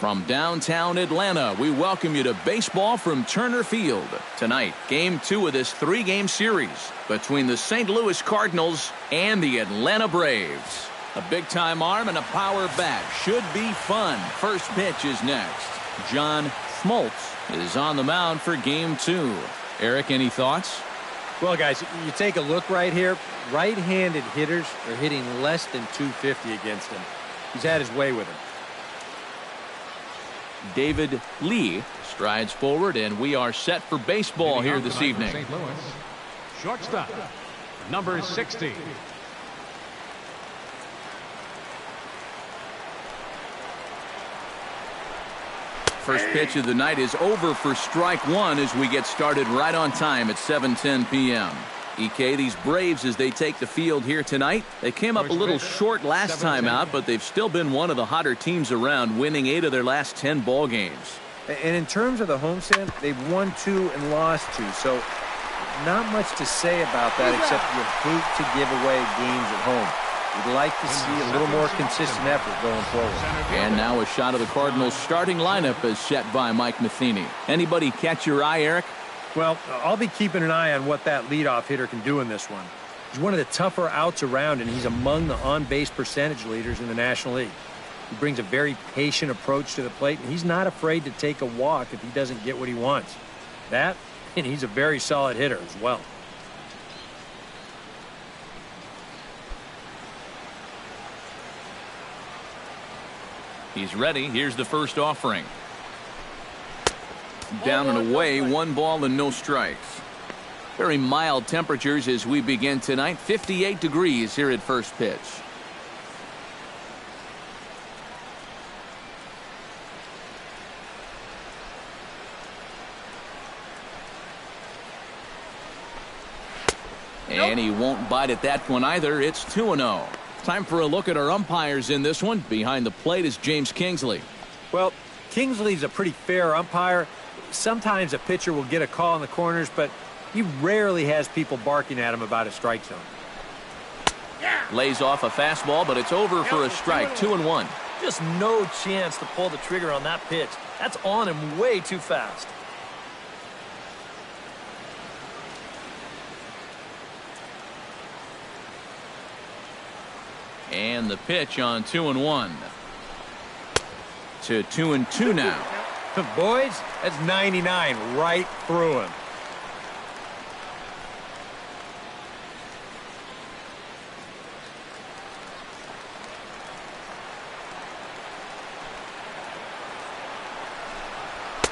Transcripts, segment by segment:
From downtown Atlanta, we welcome you to baseball from Turner Field. Tonight, Game 2 of this 3-game series between the St. Louis Cardinals and the Atlanta Braves. A big-time arm and a power bat. Should be fun. First pitch is next. John Schmaltz is on the mound for Game 2. Eric, any thoughts? Well, guys, you take a look right here. Right-handed hitters are hitting less than .250 against him. He's had his way with him. David Lee strides forward, and we are set for baseball here this evening. St. Louis. Shortstop, number 60. First pitch of the night is over for strike one as we get started right on time at 7:10 p.m. EK, these Braves, as they take the field here tonight, they came up a little short last time out, but they've still been one of the hotter teams around, winning 8 of their last 10 ball games. And in terms of the homestand, they've won 2 and lost 2, so not much to say about that except you hate to give away games at home. You'd like to see a little more consistent effort going forward. And now a shot of the Cardinals starting lineup is set by Mike Matheny. Anybody catch your eye, Eric? Well, I'll be keeping an eye on what that leadoff hitter can do in this one. He's one of the tougher outs around, and he's among the on-base percentage leaders in the National League. He brings a very patient approach to the plate, and he's not afraid to take a walk if he doesn't get what he wants. That, and he's a very solid hitter as well. He's ready. Here's the first offering. Down and away, 1 ball and no strikes. Very mild temperatures as we begin tonight. 58 degrees here at first pitch. And he won't bite at that one either. It's 2-0. Time for a look at our umpires in this one. Behind the plate is James Kingsley. Well, Kingsley's a pretty fair umpire. Sometimes a pitcher will get a call in the corners, but he rarely has people barking at him about a strike zone. Lays off a fastball, but it's over for a strike. 2-1. Just no chance to pull the trigger on that pitch. That's on him way too fast. And the pitch on 2-1. To 2-2 now. Boys, that's 99 right through him.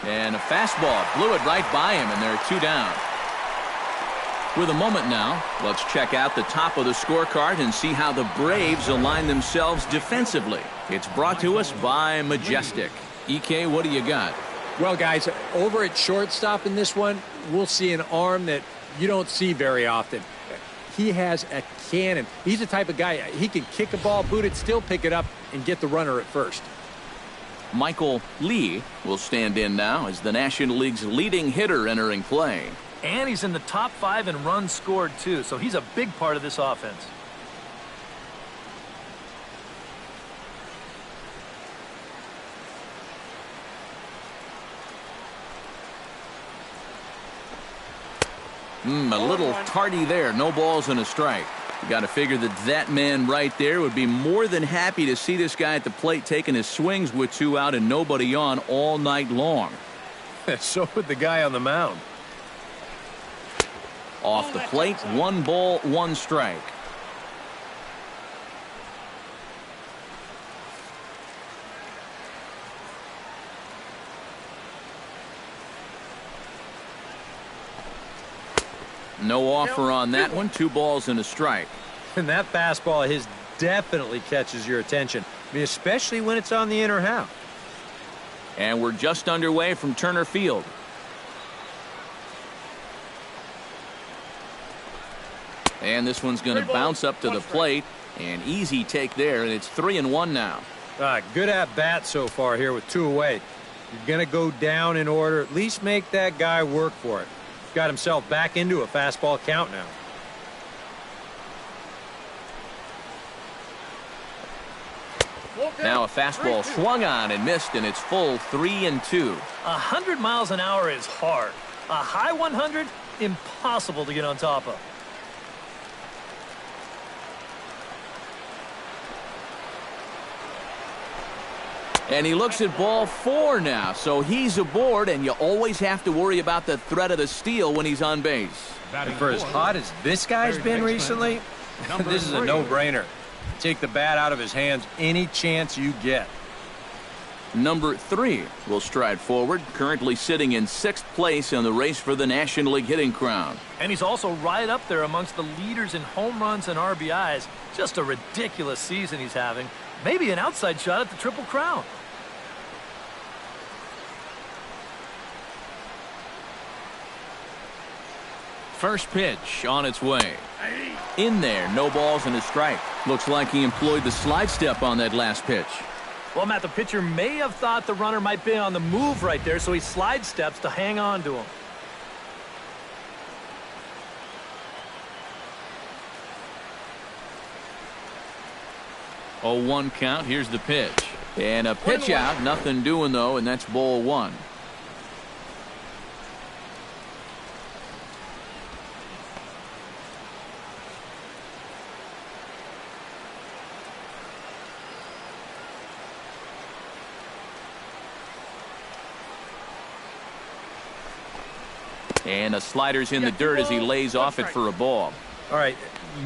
And a fastball blew it right by him, and they're 2 down. With a moment now, let's check out the top of the scorecard and see how the Braves align themselves defensively. It's brought to us by Majestic. EK, what do you got? Well, guys, over at shortstop in this one, we'll see an arm that you don't see very often. He has a cannon. He's the type of guy, he can kick a ball, boot it, still pick it up, and get the runner at first. Michael Lee will stand in now as the National League's leading hitter entering play. And he's in the top 5 in runs scored, too, so he's a big part of this offense. A little tardy there. No balls and a strike. You got to figure that man right there would be more than happy to see this guy at the plate taking his swings with 2 out and nobody on all night long. So would the guy on the mound. Off the plate, 1 ball, 1 strike. No offer on that one. 2 balls and a strike. And that fastball of his definitely catches your attention. I mean, especially when it's on the inner half. And we're just underway from Turner Field. And this one's going to bounce up to the plate. An easy take there, and it's 3-1 now. Good at bat so far here with 2 away. You're going to go down in order. At least make that guy work for it. Got himself back into a fastball count now. Now a fastball swung on and missed, and it's full 3-2. 100 miles an hour is hard. A high 100, impossible to get on top of. And he looks at ball 4 now, so he's aboard, and you always have to worry about the threat of the steal when he's on base. And for as hot as this guy's been recently, this is a no-brainer. Take the bat out of his hands any chance you get. Number 3 will stride forward, currently sitting in 6th place in the race for the National League hitting crown. And he's also right up there amongst the leaders in home runs and RBIs. Just a ridiculous season he's having. Maybe an outside shot at the Triple Crown. First pitch on its way. In there, no balls and a strike. Looks like he employed the slide step on that last pitch. Well, Matt, the pitcher may have thought the runner might be on the move right there, so he slide steps to hang on to him. Oh, 1 count. Here's the pitch. And a pitch out. Nothing doing, though, and that's ball 1. And a slider's in the dirt as he lays off it for a ball. All right,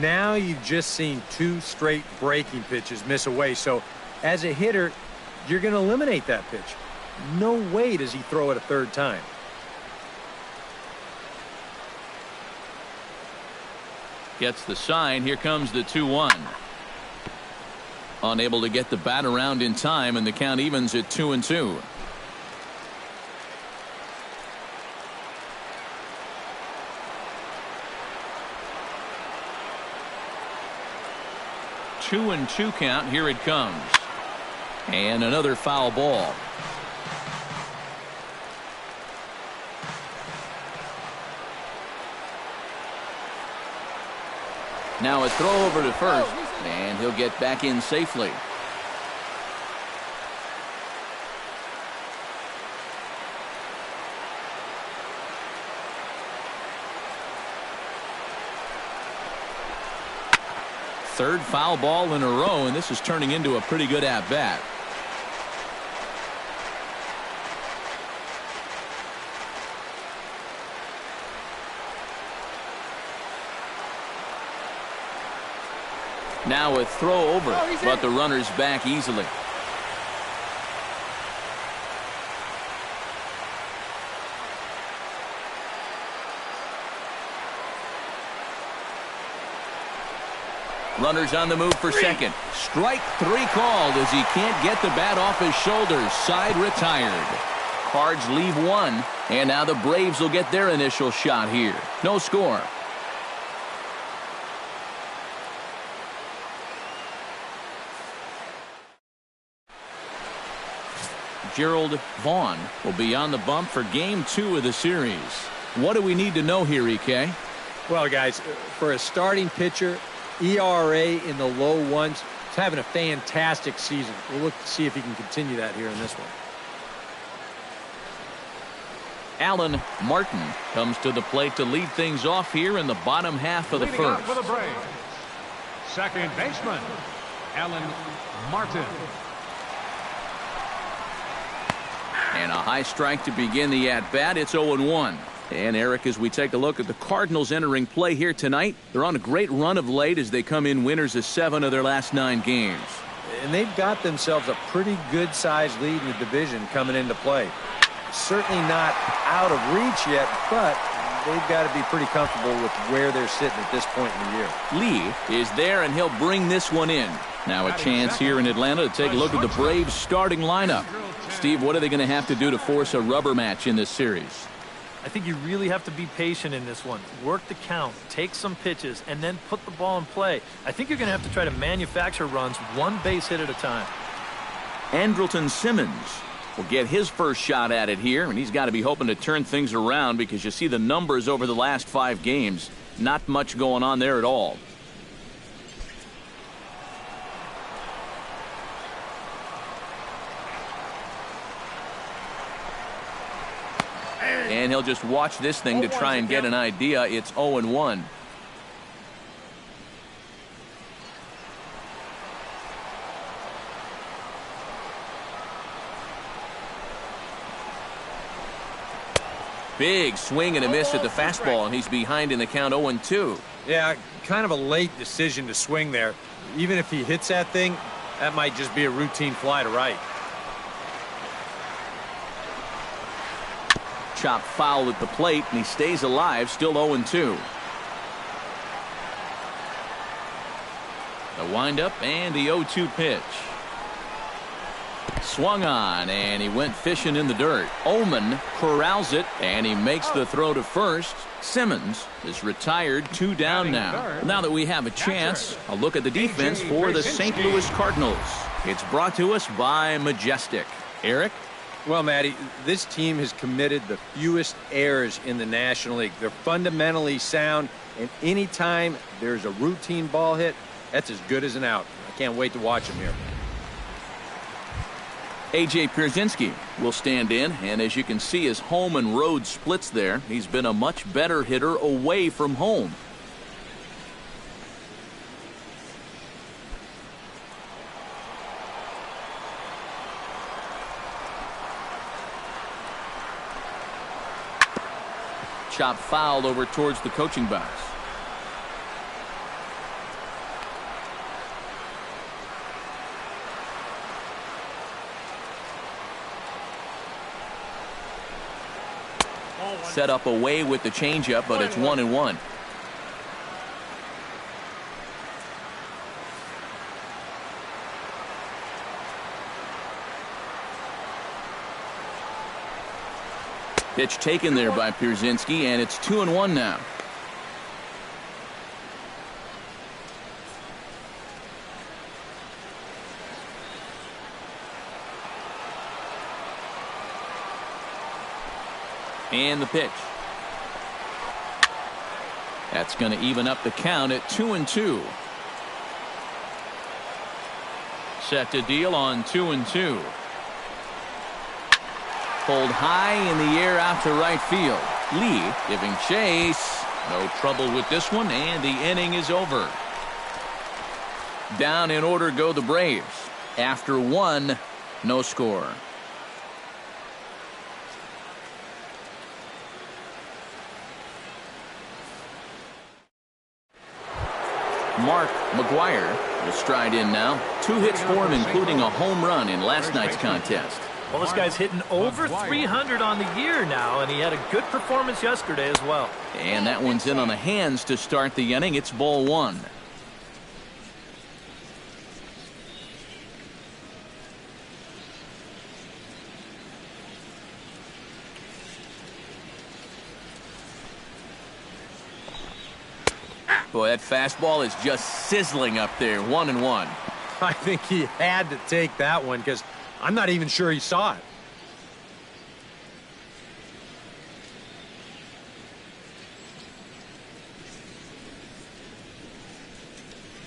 now you've just seen 2 straight breaking pitches miss away. So as a hitter, you're going to eliminate that pitch. No way does he throw it a 3rd time. Gets the sign. Here comes the 2-1. Unable to get the bat around in time, and the count evens at 2-2. Two and 2 count. Here it comes. And another foul ball. Now a throw over to first, and he'll get back in safely. Third foul ball in a row, and this is turning into a pretty good at-bat. Now a throw over, but the runner's back easily. Runners on the move for second. Strike 3 called as he can't get the bat off his shoulders. Side retired. Cards leave 1, and now the Braves will get their initial shot here. No score. Gerald Vaughn will be on the bump for game 2 of the series. What do we need to know here, EK? Well, guys, for a starting pitcher, ERA in the low 1s. He's having a fantastic season. We'll look to see if he can continue that here in this one. Alan Martin comes to the plate to lead things off here in the bottom half of the first. For the Braves, second baseman, Alan Martin. And a high strike to begin the at-bat. It's 0-1. And, Eric, as we take a look at the Cardinals entering play here tonight, they're on a great run of late as they come in winners of 7 of their last 9 games. And they've got themselves a pretty good-sized lead in the division coming into play. Certainly not out of reach yet, but they've got to be pretty comfortable with where they're sitting at this point in the year. Lee is there, and he'll bring this one in. Now a chance here in Atlanta to take a look at the Braves starting lineup. Steve, what are they going to have to do to force a rubber match in this series? I think you really have to be patient in this one. Work the count, take some pitches, and then put the ball in play. I think you're going to have to try to manufacture runs 1 base hit at a time. Andrelton Simmons will get his first shot at it here, and he's got to be hoping to turn things around because you see the numbers over the last 5 games. Not much going on there at all. And he'll just watch this thing to try and get an idea. It's 0-1. Big swing and a miss at the fastball, and he's behind in the count 0-2. Yeah, kind of a late decision to swing there. Even if he hits that thing, that might just be a routine fly to right. Chop foul at the plate, and he stays alive, still 0-2. The windup and the 0-2 pitch. Swung on, and he went fishing in the dirt. Oman corrals it, and he makes the throw to first. Simmons is retired, 2 down now. Now that we have a chance, a look at the defense for the St. Louis Cardinals. It's brought to us by Majestic. Eric? Well, Matty, this team has committed the fewest errors in the National League. They're fundamentally sound, and anytime there's a routine ball hit, that's as good as an out. I can't wait to watch them here. A.J. Pierzynski will stand in, and as you can see, his home and road splits there. He's been a much better hitter away from home. Chop foul over towards the coaching box. Set up away with the changeup, but it's 1-1. Pitch taken there by Pierzynski, and it's 2-1 now. And the pitch. That's going to even up the count at 2-2. Set to deal on 2-2. Pulled high in the air out to right field. Lee giving chase. No trouble with this one, and the inning is over. Down in order go the Braves. After 1, no score. Mark McGuire will stride in now. 2 hits for him, including a home run in last night's contest. Well, this guy's hitting over 300 on the year now, and he had a good performance yesterday as well. And that one's in on the hands to start the inning. It's ball 1. Boy, that fastball is just sizzling up there. 1-1. I think he had to take that one because I'm not even sure he saw it.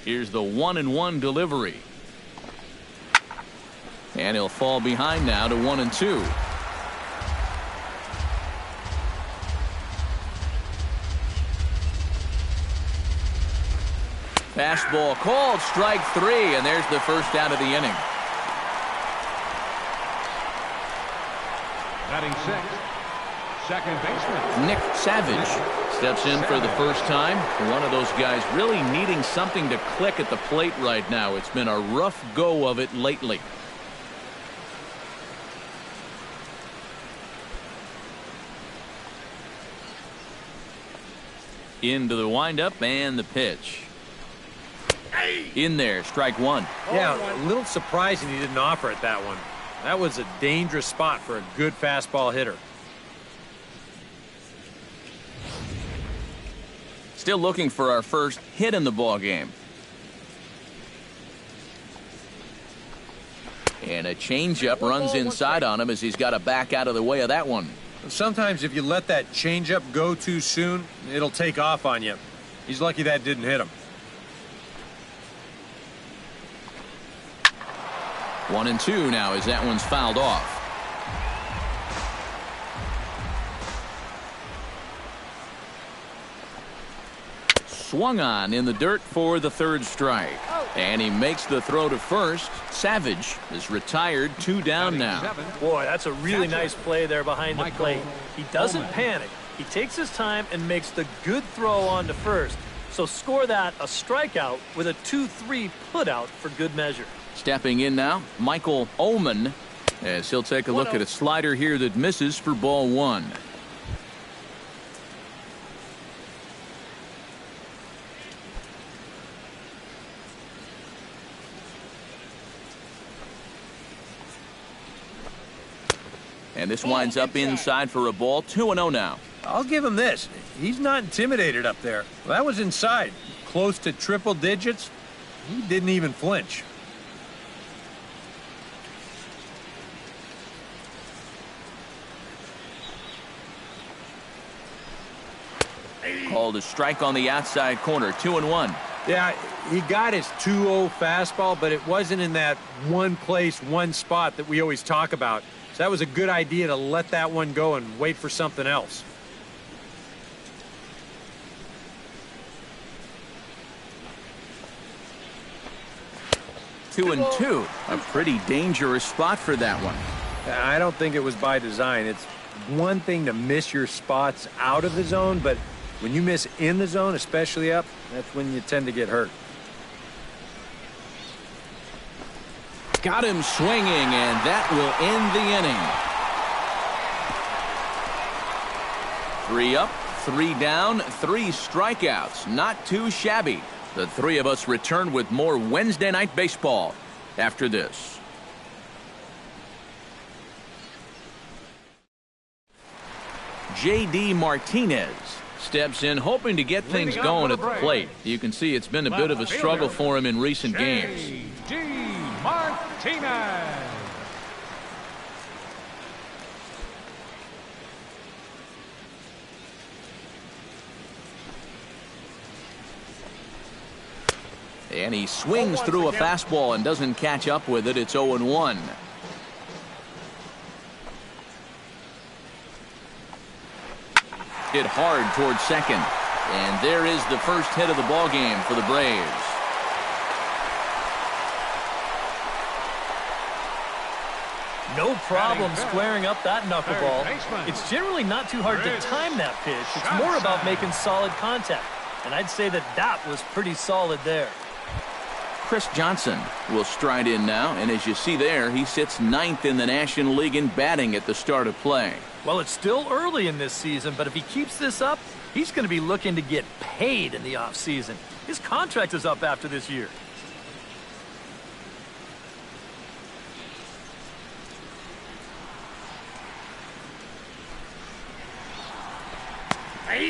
Here's the 1-1 delivery. And he'll fall behind now to 1-2. Fastball called, strike 3, and there's the first out of the inning. Batting 6th, second baseman Nick Savage steps in for the first time. One of those guys really needing something to click at the plate right now. It's been a rough go of it lately. Into the windup and the pitch. In there, strike 1. Yeah, a little surprising he didn't offer it that one. That was a dangerous spot for a good fastball hitter. Still looking for our first hit in the ball game. And a changeup runs inside on him as he's got to back out of the way of that one. Sometimes if you let that changeup go too soon, it'll take off on you. He's lucky that didn't hit him. 1-2 now as that one's fouled off. swung on in the dirt for the third strike. And he makes the throw to first. Savage is retired, 2 down now. Boy, that's a really nice play there behind the plate. He doesn't panic. He takes his time and makes the good throw on to first. So score that a strikeout with a 2-3 putout for good measure. Stepping in now, Michael Ullman, as he'll take a look at a slider here that misses for ball 1. And this winds up inside for a ball. 2-0 now. I'll give him this. He's not intimidated up there. Well, that was inside. Close to triple digits. He didn't even flinch. Called a strike on the outside corner. 2-1. Yeah, he got his 2-0 fastball, but it wasn't in that one place, one spot that we always talk about. So that was a good idea to let that one go and wait for something else. Two and two. A pretty dangerous spot for that one. I don't think it was by design. It's one thing to miss your spots out of the zone, but when you miss in the zone, especially up, that's when you tend to get hurt. Got him swinging, and that will end the inning. 3 up, 3 down, 3 strikeouts. Not too shabby. The three of us return with more Wednesday Night Baseball after this. J.D. Martinez steps in hoping to get things going at the plate. You can see it's been a bit of a struggle for him in recent games. J.D. Martinez. And he swings through a fastball and doesn't catch up with it. It's 0-1. Hit hard towards second. And there is the first hit of the ball game for the Braves. No problem squaring up that knuckleball. It's generally not too hard to time that pitch. It's more about making solid contact. And I'd say that was pretty solid there. Chris Johnson will stride in now, and as you see there, he sits 9th in the National League in batting at the start of play. Well, it's still early in this season, but if he keeps this up, he's going to be looking to get paid in the offseason. His contract is up after this year.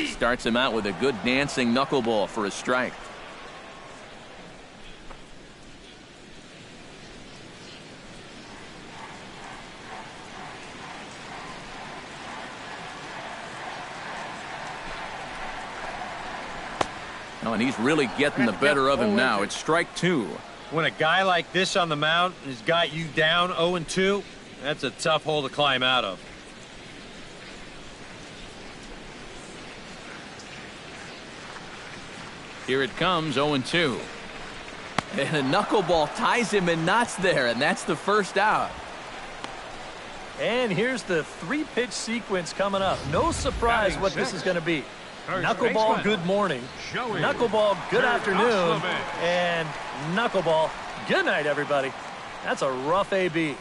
Starts him out with a good dancing knuckleball for a strike. Oh, and he's really getting the better of him now. It's strike 2. When a guy like this on the mound has got you down 0-2, that's a tough hole to climb out of. Here it comes, 0-2. And a knuckleball ties him in knots there, and that's the first out. And here's the 3-pitch sequence coming up. No surprise what this is going to be. Knuckleball, good morning. Knuckleball, good afternoon. And knuckleball, good night, everybody. That's a rough AB.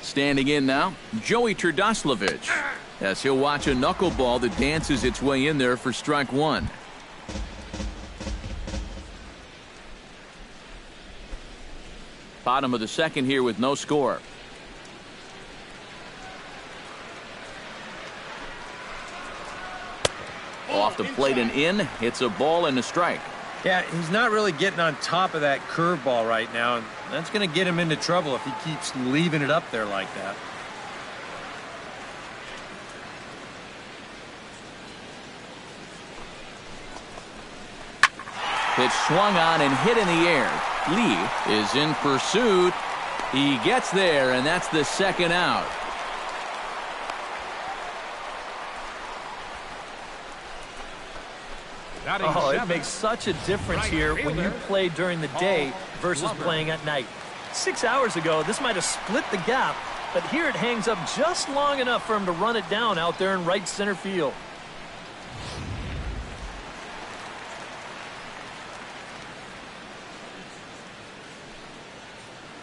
Standing in now, Joey Turdoslavich, as he'll watch a knuckleball that dances its way in there for strike 1. Bottom of the second here with no score. Off the plate and in. It's a ball and a strike. Yeah, he's not really getting on top of that curveball right now, and that's going to get him into trouble if he keeps leaving it up there like that. Pitch swung on and hit in the air. Lee is in pursuit. He gets there, and that's the second out. Oh, it makes such a difference here when you play during the day versus playing at night. 6 hours ago, this might have split the gap, but here it hangs up just long enough for him to run it down out there in right center field.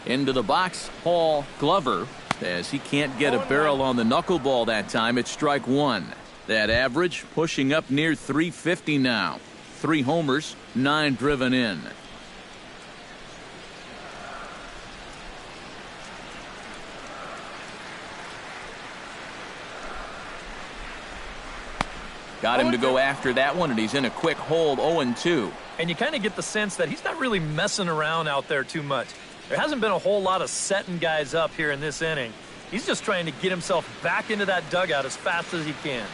Into the box, Paul Glover, as he can't get a barrel on the knuckleball that time. It's strike one. That average pushing up near 350 now. 3 homers, 9 driven in. Got him to go after that one, and he's in a quick hold, 0-2. And you kind of get the sense that he's not really messing around out there too much. There hasn't been a whole lot of setting guys up here in this inning. He's just trying to get himself back into that dugout as fast as he can.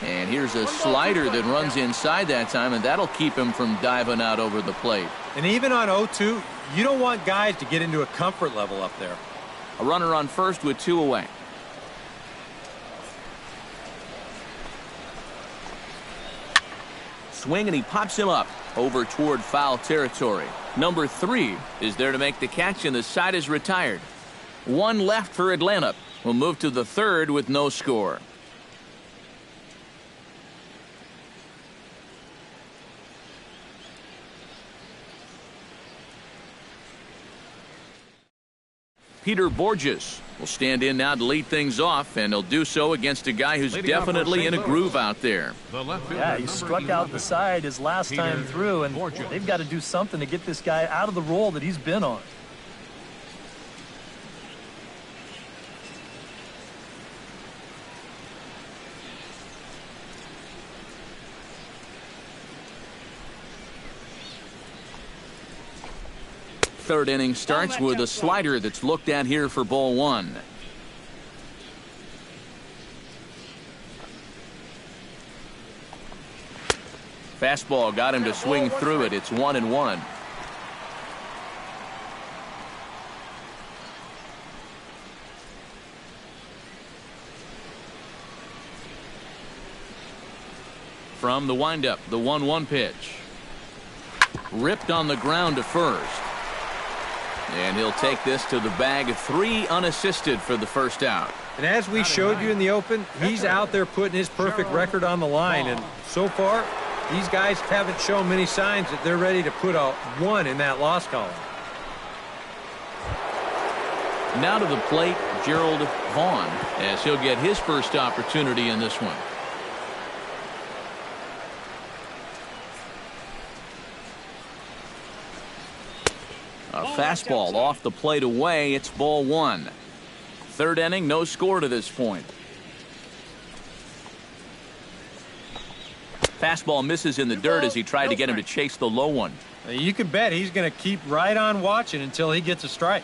And here's a slider that runs inside that time, and that'll keep him from diving out over the plate. And even on 0-2, you don't want guys to get into a comfort level up there. A runner on first with 2 away. Swing, and he pops him up over toward foul territory. Number 3 is there to make the catch, and the side is retired. 1 left for Atlanta. We'll move to the 3rd with no score. Peter Borges will stand in now to lead things off, and he'll do so against a guy who's definitely in a groove out there. Yeah, he struck out the side his last time through, and they've got to do something to get this guy out of the role that he's been on. Third inning starts with a slider that's looked at here for ball 1. Fastball got him to swing through it. It's 1-1. From the windup, the 1-1 pitch. Ripped on the ground to first. And he'll take this to the bag. 3 unassisted for the first out. And as we showed you in the open, he's out there putting his perfect record on the line. And so far, these guys haven't shown many signs that they're ready to put a 1 in that loss column. Now to the plate, Gerald Vaughn, as he'll get his first opportunity in this one. A fastball off the plate away. It's ball 1. Third inning, no score to this point. Fastball misses in the dirt as he tried to get him to chase the low one. You can bet he's going to keep right on watching until he gets a strike.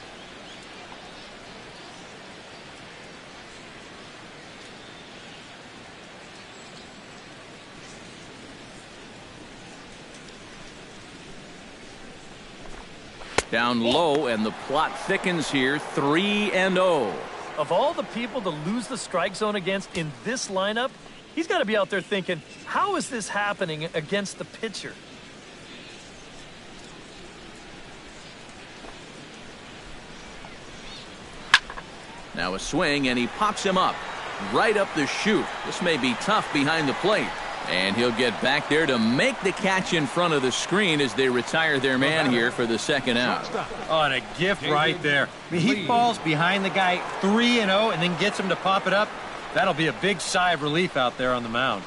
Down low, and the plot thickens here. 3-0. Of all the people to lose the strike zone against in this lineup, he's got to be out there thinking, how is this happening against the pitcher? Now a swing, and he pops him up right up the chute. This may be tough behind the plate. And he'll get back there to make the catch in front of the screen as they retire their man here for the second out. Oh, and a gift right there. I mean, he falls behind the guy 3-0 and then gets him to pop it up. That'll be a big sigh of relief out there on the mound.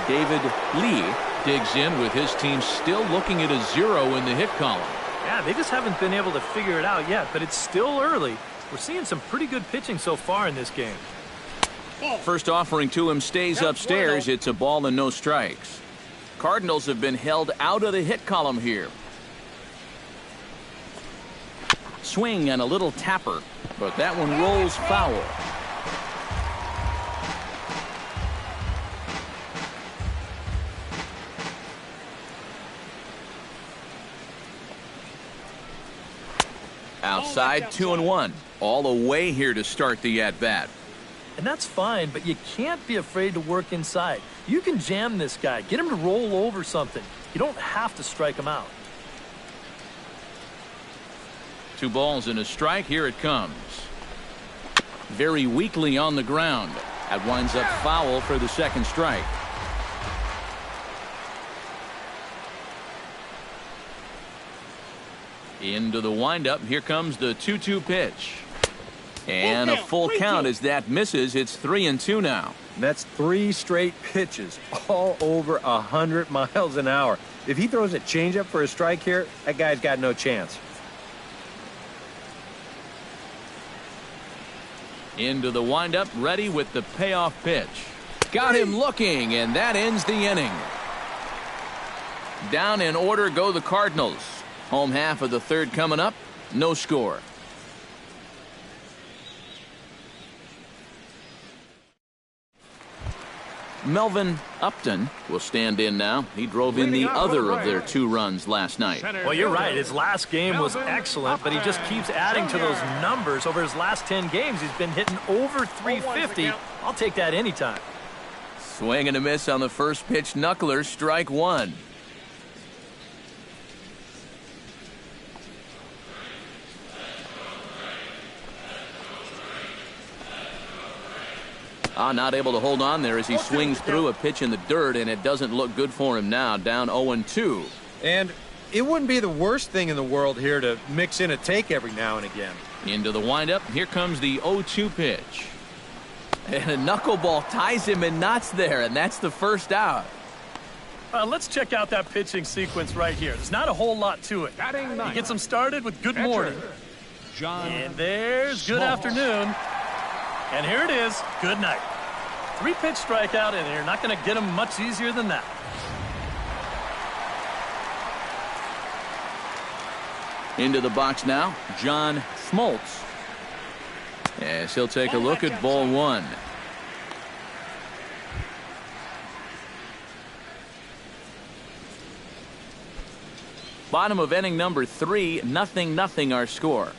David Lee digs in with his team still looking at a 0 in the hit column. Yeah, they just haven't been able to figure it out yet, but it's still early. We're seeing some pretty good pitching so far in this game. First offering to him stays upstairs. It's a ball and no strikes. Cardinals have been held out of the hit column here. Swing and a little tapper, but that one rolls foul. Outside, 2-1. All away here to start the at-bat. And that's fine, but you can't be afraid to work inside. You can jam this guy. Get him to roll over something. You don't have to strike him out. 2 balls and a strike. Here it comes. Very weakly on the ground. That winds up foul for the second strike. Into the windup. Here comes the 2-2 pitch. And a full count as that misses. It's 3-2 now. And that's 3 straight pitches, all over 100 miles an hour. If he throws a changeup for a strike here, that guy's got no chance. Into the windup, ready with the payoff pitch. Got him looking, and that ends the inning. Down in order go the Cardinals. Home half of the third coming up. No score. Melvin Upton will stand in now. He drove in the other of their 2 runs last night. Well, you're right. His last game was excellent, but he just keeps adding to those numbers. Over his last 10 games, he's been hitting over 350. I'll take that anytime. Swing and a miss on the first pitch. Knuckler, strike 1. Not able to hold on there as he swings through a pitch in the dirt, and it doesn't look good for him now. Down 0-2. And it wouldn't be the worst thing in the world here to mix in a take every now and again. Into the windup. Here comes the 0-2 pitch. And a knuckleball ties him in knots there, and that's the first out. Let's check out that pitching sequence right here. There's not a whole lot to it. He gets him started with good morning. And there's good afternoon. And here it is, good night. 3-pitch strikeout, and you're not going to get him much easier than that. Into the box now, John Smoltz. As he'll take a look at ball 1. Bottom of inning number 3, 0-0 our score.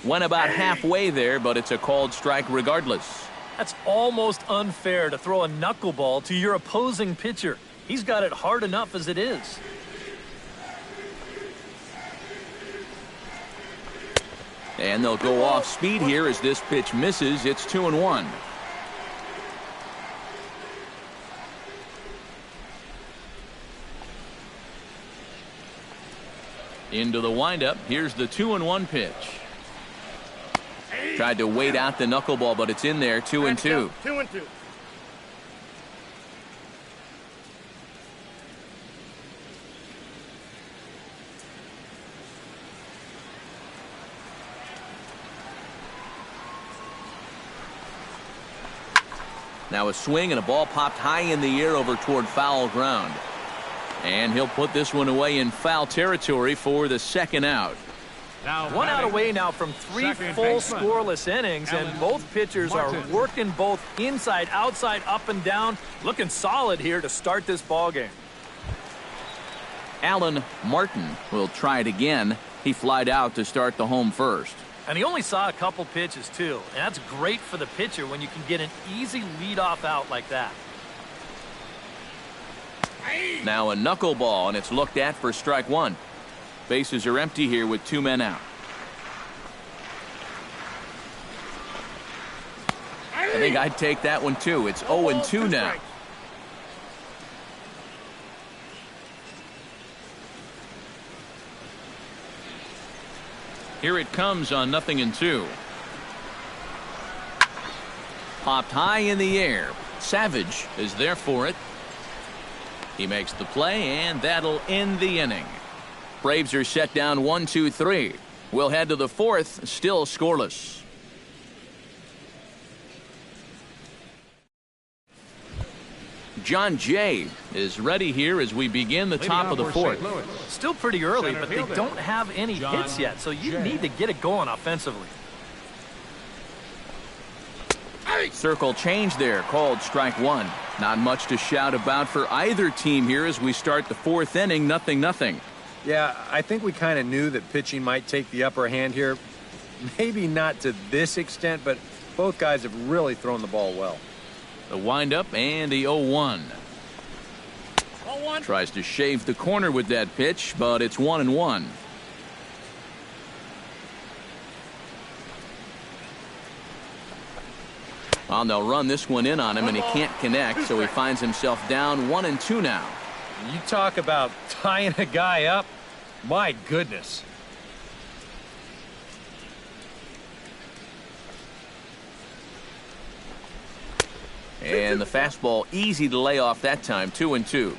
Went about halfway there, but it's a called strike regardless. That's almost unfair to throw a knuckleball to your opposing pitcher. He's got it hard enough as it is. And they'll go off speed here as this pitch misses. It's 2-1. Into the windup. Here's the 2-1 pitch. Tried to wait out the knuckleball, but it's in there. 2-2. 2-2. Now a swing and a ball popped high in the air over toward foul ground. And he'll put this one away in foul territory for the second out. Now 1 out away now from 3 full scoreless innings, and both pitchers are working both inside, outside, up and down. Looking solid here to start this ball game. Alan Martin will try it again. He flied out to start the home first. And he only saw a couple pitches, too. And that's great for the pitcher when you can get an easy leadoff out like that. Now a knuckleball, and it's looked at for strike 1. Bases are empty here with 2 men out. I think I'd take that one too. It's 0-2 now. Here it comes on 0-2. Popped high in the air. Savage is there for it. He makes the play, and that'll end the inning. Braves are set down 1-2-3. We'll head to the 4th, still scoreless. John Jay is ready here as we begin the top of the 4th. Still pretty early, but they don't have any hits yet, so you need to get it going offensively. Circle change there, called strike 1. Not much to shout about for either team here as we start the 4th inning, 0-0. Yeah, I think we kind of knew that pitching might take the upper hand here. Maybe not to this extent, but both guys have really thrown the ball well. The windup and the 0-1. Tries to shave the corner with that pitch, but it's 1-1. Well, they'll run this one in on him, and he can't connect, so he finds himself down 1-2 now. You talk about tying a guy up. My goodness. And the fastball easy to lay off that time, 2-2.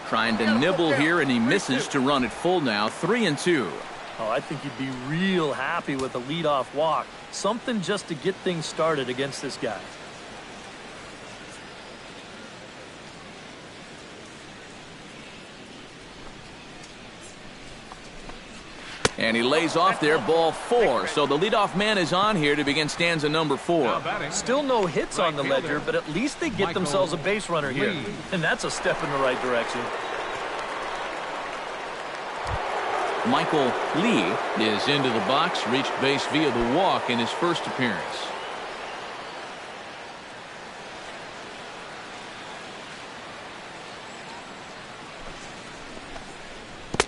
Trying to nibble here, and he misses to run it full now, 3-2. Oh, I think you'd be real happy with a leadoff walk. Something just to get things started against this guy. And he lays off there, ball 4. So the leadoff man is on here to begin stanza number 4. Still no hits on the ledger, but at least they get themselves a base runner here. And that's a step in the right direction. Michael Lee is into the box, reached base via the walk in his first appearance.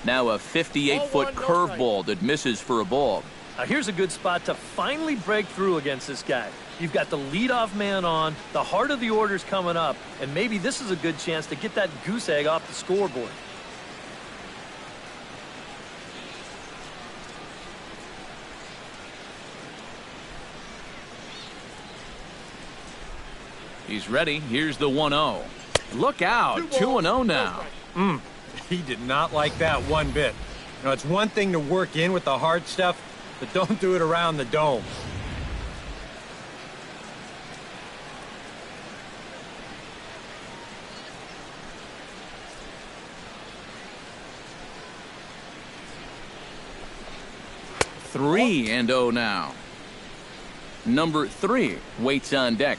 Now a 58-foot curveball that misses for a ball. Now here's a good spot to finally break through against this guy. You've got the leadoff man on, the heart of the order's coming up, and maybe this is a good chance to get that goose egg off the scoreboard. He's ready. Here's the 1-0. Look out. 2-0 now. He did not like that one bit. You know, it's one thing to work in with the hard stuff, but don't do it around the dome. Three and 0 now. Number 3 waits on deck.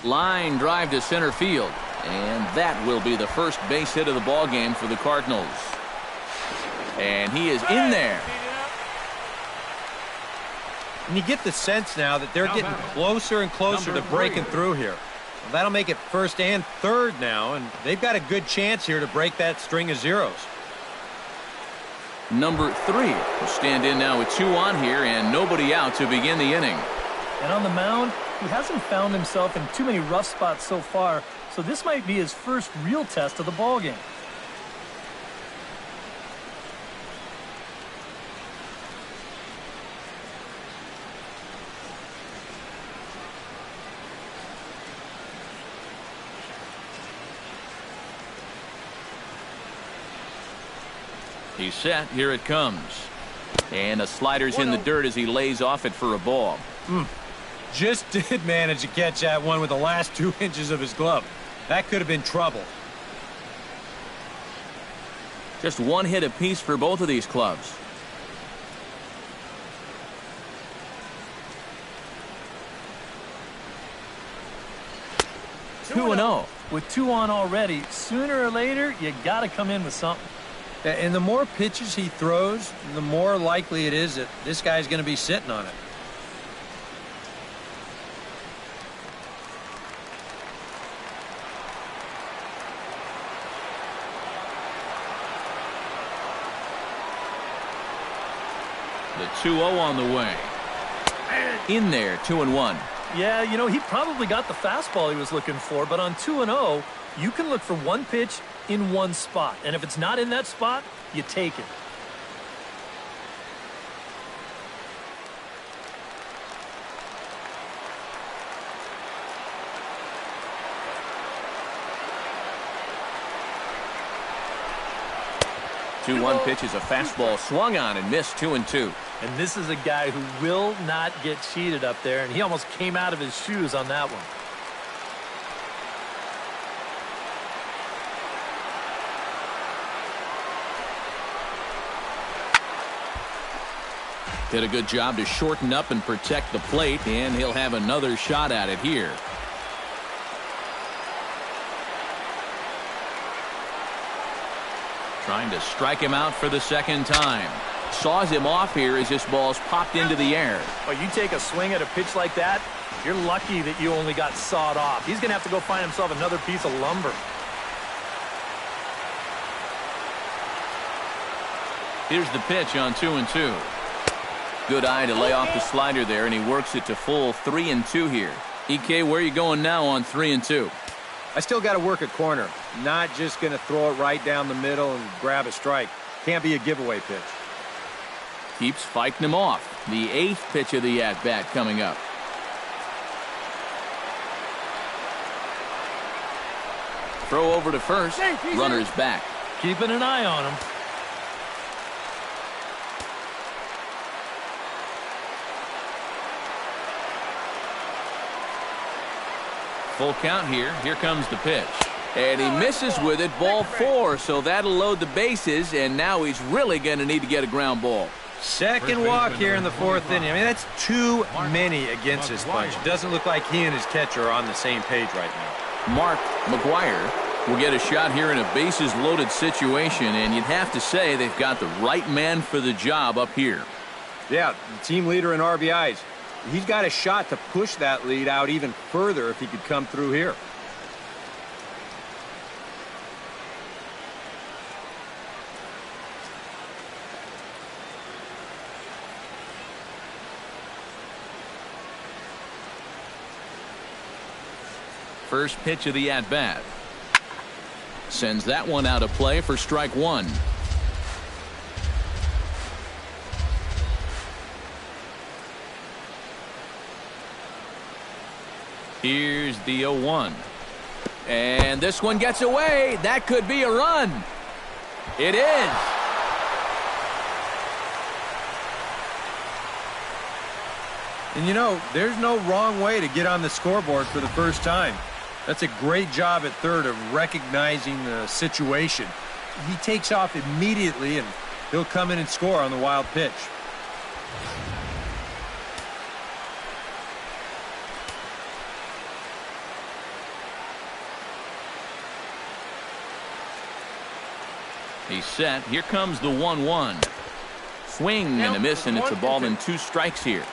Line drive to center field, and that will be the first base hit of the ball game for the Cardinals. And he is in there. And you get the sense now that they're getting closer and closer to breaking through here. Well, that'll make it first and third now, and they've got a good chance here to break that string of zeros. Number 3 will stand in now with 2 on here and nobody out to begin the inning. And on the mound, he hasn't found himself in too many rough spots so far, so this might be his first real test of the ballgame. He's set. Here it comes. And a slider's in the dirt as he lays off it for a ball. Just did manage to catch that one with the last 2 inches of his glove. That could have been trouble. Just one hit apiece for both of these clubs. Two and 0. With 2 on already, sooner or later, you got to come in with something. And the more pitches he throws, the more likely it is that this guy's going to be sitting on it. The 2-0 on the way. In there, 2-1. Yeah, you know, he probably got the fastball he was looking for, but on 2-0, you can look for one pitch in one spot. And if it's not in that spot, you take it. 2-1 pitch is a fastball swung on and missed 2-2. And this is a guy who will not get cheated up there, and he almost came out of his shoes on that one. Did a good job to shorten up and protect the plate, and he'll have another shot at it here. Trying to strike him out for the second time. Saws him off here as this ball's popped into the air. Well, you take a swing at a pitch like that, you're lucky that you only got sawed off. He's going to have to go find himself another piece of lumber. Here's the pitch on 2-2. Good eye to lay off the slider there, and he works it to full 3-2 here. EK, where are you going now on 3-2? I still got to work a corner. Not just going to throw it right down the middle and grab a strike. Can't be a giveaway pitch. Keeps fighting him off. The 8th pitch of the at-bat coming up. Throw over to first. Runner's back. Keeping an eye on him. Full count here. Here comes the pitch. And he misses with it. Ball 4. So that'll load the bases. And now he's really going to need to get a ground ball. Second walk here in the 4th inning. I mean, that's too many against this bunch. It doesn't look like he and his catcher are on the same page right now. Mark McGuire will get a shot here in a bases-loaded situation. And you'd have to say they've got the right man for the job up here. Yeah, the team leader in RBIs. He's got a shot to push that lead out even further if he could come through here. First pitch of the at-bat. Sends that one out of play for strike 1. Here's the 0-1. And this one gets away. That could be a run. It is. And you know, there's no wrong way to get on the scoreboard for the first time. That's a great job at third of recognizing the situation. He takes off immediately, and he'll come in and score on the wild pitch. He's set. Here comes the 1-1. Swing and a miss, and it's a ball and 2 strikes here.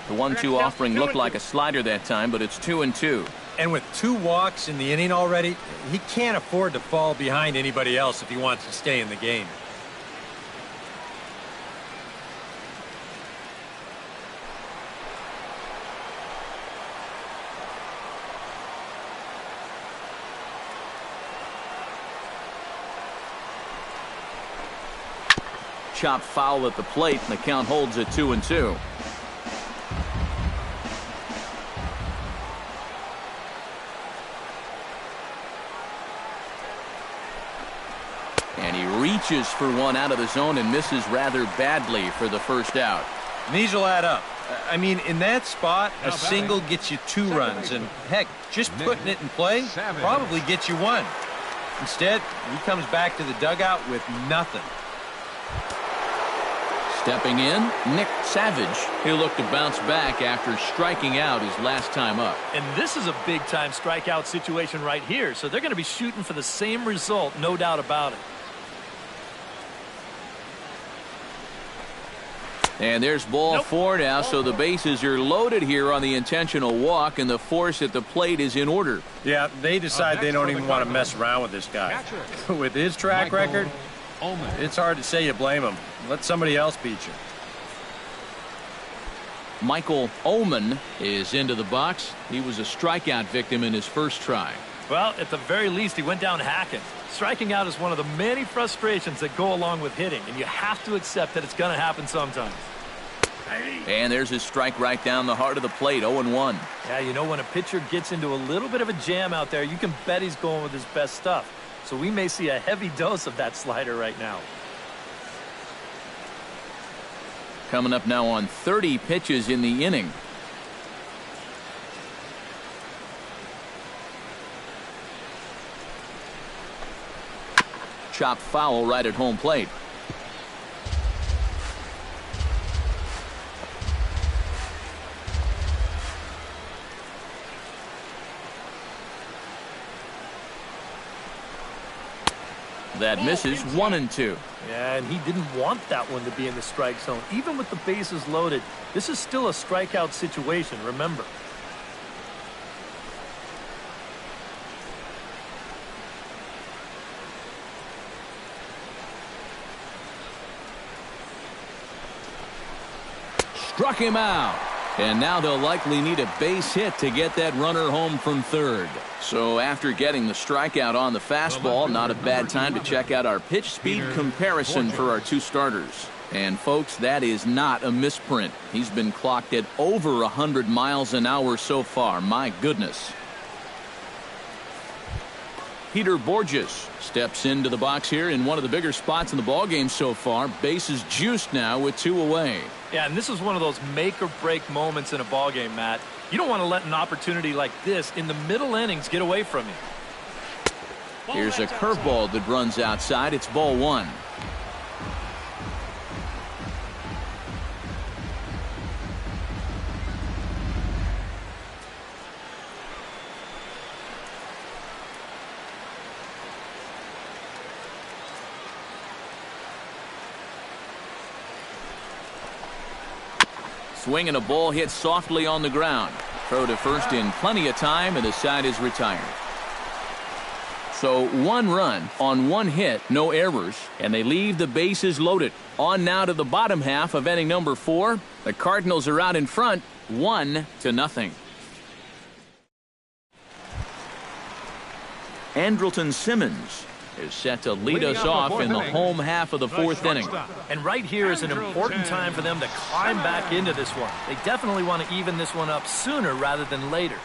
The 1-2 offering looked like a slider that time, but it's 2-2. And with 2 walks in the inning already, he can't afford to fall behind anybody else if he wants to stay in the game. Chopped foul at the plate, and the count holds at 2-2. And he reaches for one out of the zone and misses rather badly for the first out. And these will add up. I mean, in that spot, a single gets you 2 runs, and heck, just putting it in play probably gets you 1. Instead, he comes back to the dugout with nothing. Stepping in, Nick Savage. He'll look to bounce back after striking out his last time up. And this is a big-time strikeout situation right here, so they're going to be shooting for the same result, no doubt about it. And there's ball 4 now, so the bases are loaded here on the intentional walk, and the force at the plate is in order. Yeah, they decide they don't even want to mess around with this guy. With his track record, it's hard to say you blame him. Let somebody else beat you. Michael Oman is into the box. He was a strikeout victim in his first try. Well, at the very least, he went down hacking. Striking out is one of the many frustrations that go along with hitting, and you have to accept that it's going to happen sometimes. And there's his strike right down the heart of the plate, 0-1. Yeah, you know, when a pitcher gets into a little bit of a jam out there, you can bet he's going with his best stuff. So we may see a heavy dose of that slider right now. Coming up now on 30 pitches in the inning. Chopped foul right at home plate. That misses, 1-2. Yeah, and he didn't want that one to be in the strike zone. Even with the bases loaded, this is still a strikeout situation, remember. Struck him out. And now they'll likely need a base hit to get that runner home from third. So after getting the strikeout on the fastball, not a bad time to check out our pitch speed comparison for our two starters. And folks, that is not a misprint. He's been clocked at over 100 miles an hour so far. My goodness. Peter Borges steps into the box here in one of the bigger spots in the ballgame so far. Bases juiced now with 2 away. Yeah, and this is one of those make-or-break moments in a ballgame, Matt. You don't want to let an opportunity like this in the middle innings get away from you. Here's a curveball that runs outside. It's ball 1. Swinging a ball hit softly on the ground. Throw to first in plenty of time, and the side is retired. So 1 run on 1 hit, no errors, and they leave the bases loaded. On now to the bottom half of inning number 4. The Cardinals are out in front, 1-0. Andrelton Simmons is set to lead us off in the home half of the 4th inning. And right here is an important time for them to climb back into this one. They definitely want to even this one up sooner rather than later.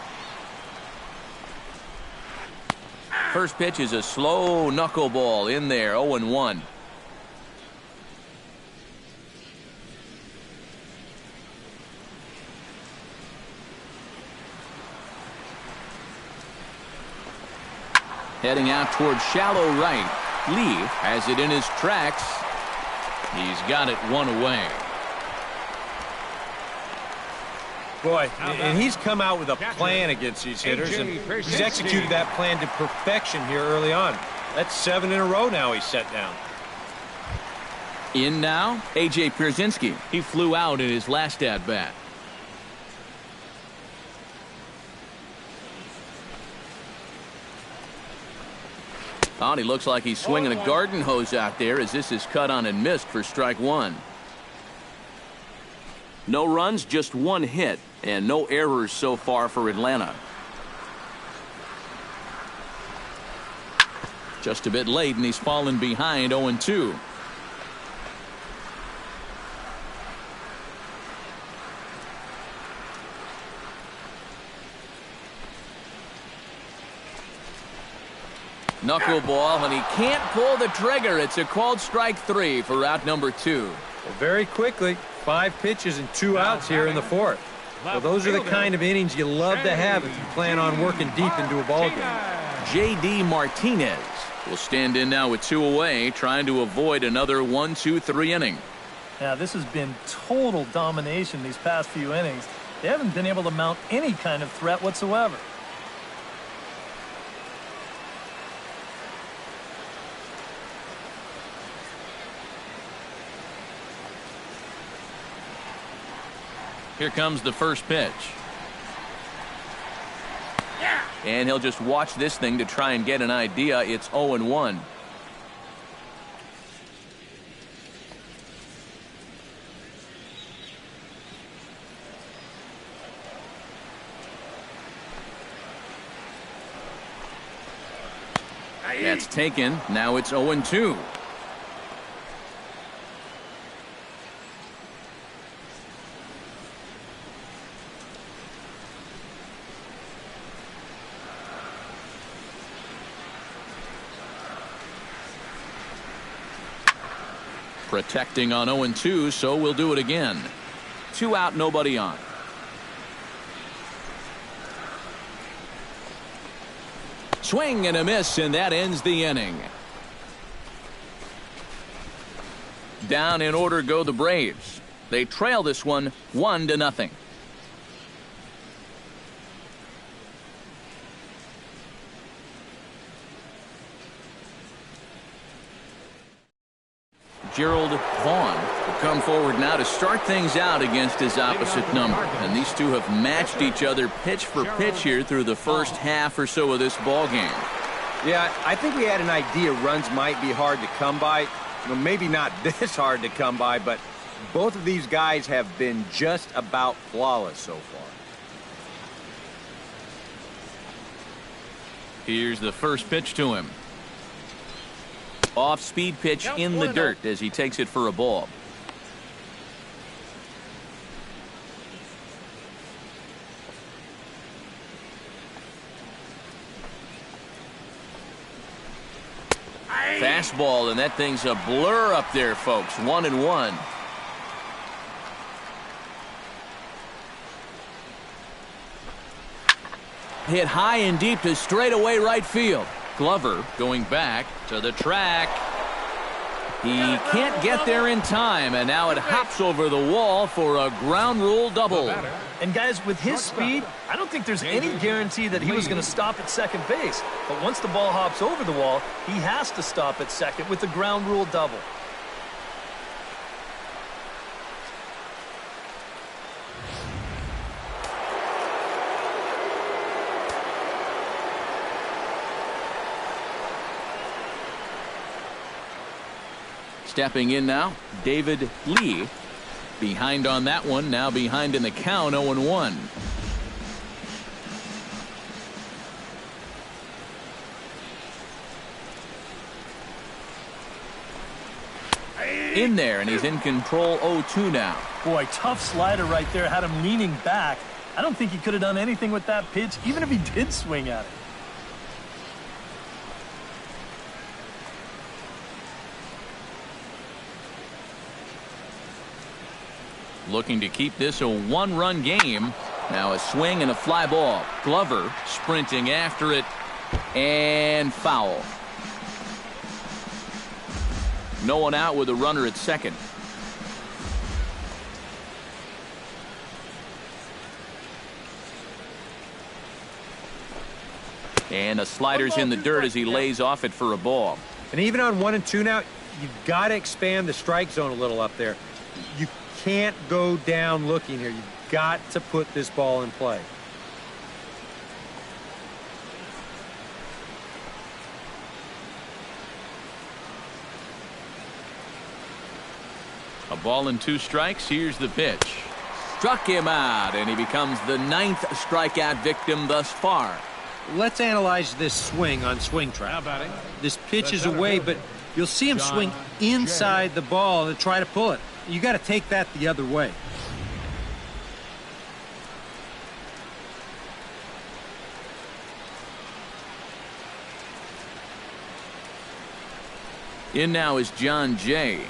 First pitch is a slow knuckleball in there, 0-1. Heading out towards shallow right. Lee has it in his tracks. He's got it 1 away. Boy, and he's come out with a plan against these hitters, and he's executed that plan to perfection here early on. That's 7 in a row now he's set down. In now, A.J. Pierzynski. He flew out in his last at-bat. Oh, and he looks like he's swinging a garden hose out there as this is cut on and missed for strike 1. No runs, just 1 hit, and no errors so far for Atlanta. Just a bit late, and he's fallen behind 0-2. Knuckleball, and he can't pull the trigger. It's a called strike 3 for out number 2. Well, very quickly, 5 pitches and 2 outs here in the 4th. Well, those are the kind of innings you love to have if you plan on working deep into a ball game. J.D. Martinez will stand in now with 2 away, trying to avoid another 1-2-3 inning. Now, this has been total domination these past few innings. They haven't been able to mount any kind of threat whatsoever. Here comes the first pitch. And he'll just watch this thing to try and get an idea. It's 0-1. That's taken. Now it's 0-2. Protecting on 0-2, so we'll do it again. 2 out, nobody on. Swing and a miss, and that ends the inning. Down in order go the Braves. They trail this one 1-0. Gerald Vaughn will come forward now to start things out against his opposite number. And these two have matched each other pitch for pitch here through the first half or so of this ball game. Yeah, I think we had an idea runs might be hard to come by. Maybe not this hard to come by, but both of these guys have been just about flawless so far. Here's the first pitch to him. Off-speed pitch in the dirt as he takes it for a ball. Fastball, and that thing's a blur up there, folks. 1-1. Hit high and deep to straightaway right field. Glover going back to the track. He can't get there in time, and now it hops over the wall for a ground rule double. And guys, with his speed, I don't think there's any guarantee that he was going to stop at second base. But once the ball hops over the wall, he has to stop at second with the ground rule double. Stepping in now, David Lee. Behind on that one, now behind in the count, 0-1. In there, and he's in control 0-2 now. Boy, tough slider right there, had him leaning back. I don't think he could have done anything with that pitch, even if he did swing at it. Looking to keep this a 1-run game. Now a swing and a fly ball. Glover sprinting after it, and foul. No one out with a runner at second. And a slider's in the dirt as he lays off it for a ball. And even on 1-2 now, you've got to expand the strike zone a little up there. You can't go down looking here. You've got to put this ball in play. A ball and 2 strikes. Here's the pitch. Struck him out, and he becomes the 9th strikeout victim thus far. Let's analyze this swing on Swing Track. This pitch is away, but you'll see him swing inside the ball to try to pull it. You got to take that the other way. In now is John Jay,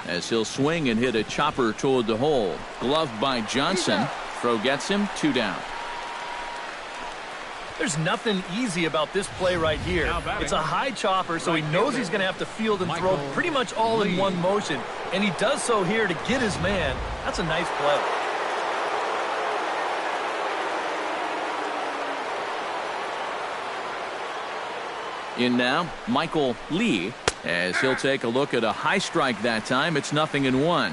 as he'll swing and hit a chopper toward the hole. Gloved by Johnson. Throw gets him. 2 down. There's nothing easy about this play right here. It's a high chopper, so he knows he's going to have to field and throw pretty much all in one motion. And he does so here to get his man. That's a nice play. In now, Michael Lee, as he'll take a look at a high strike that time. It's 0-1.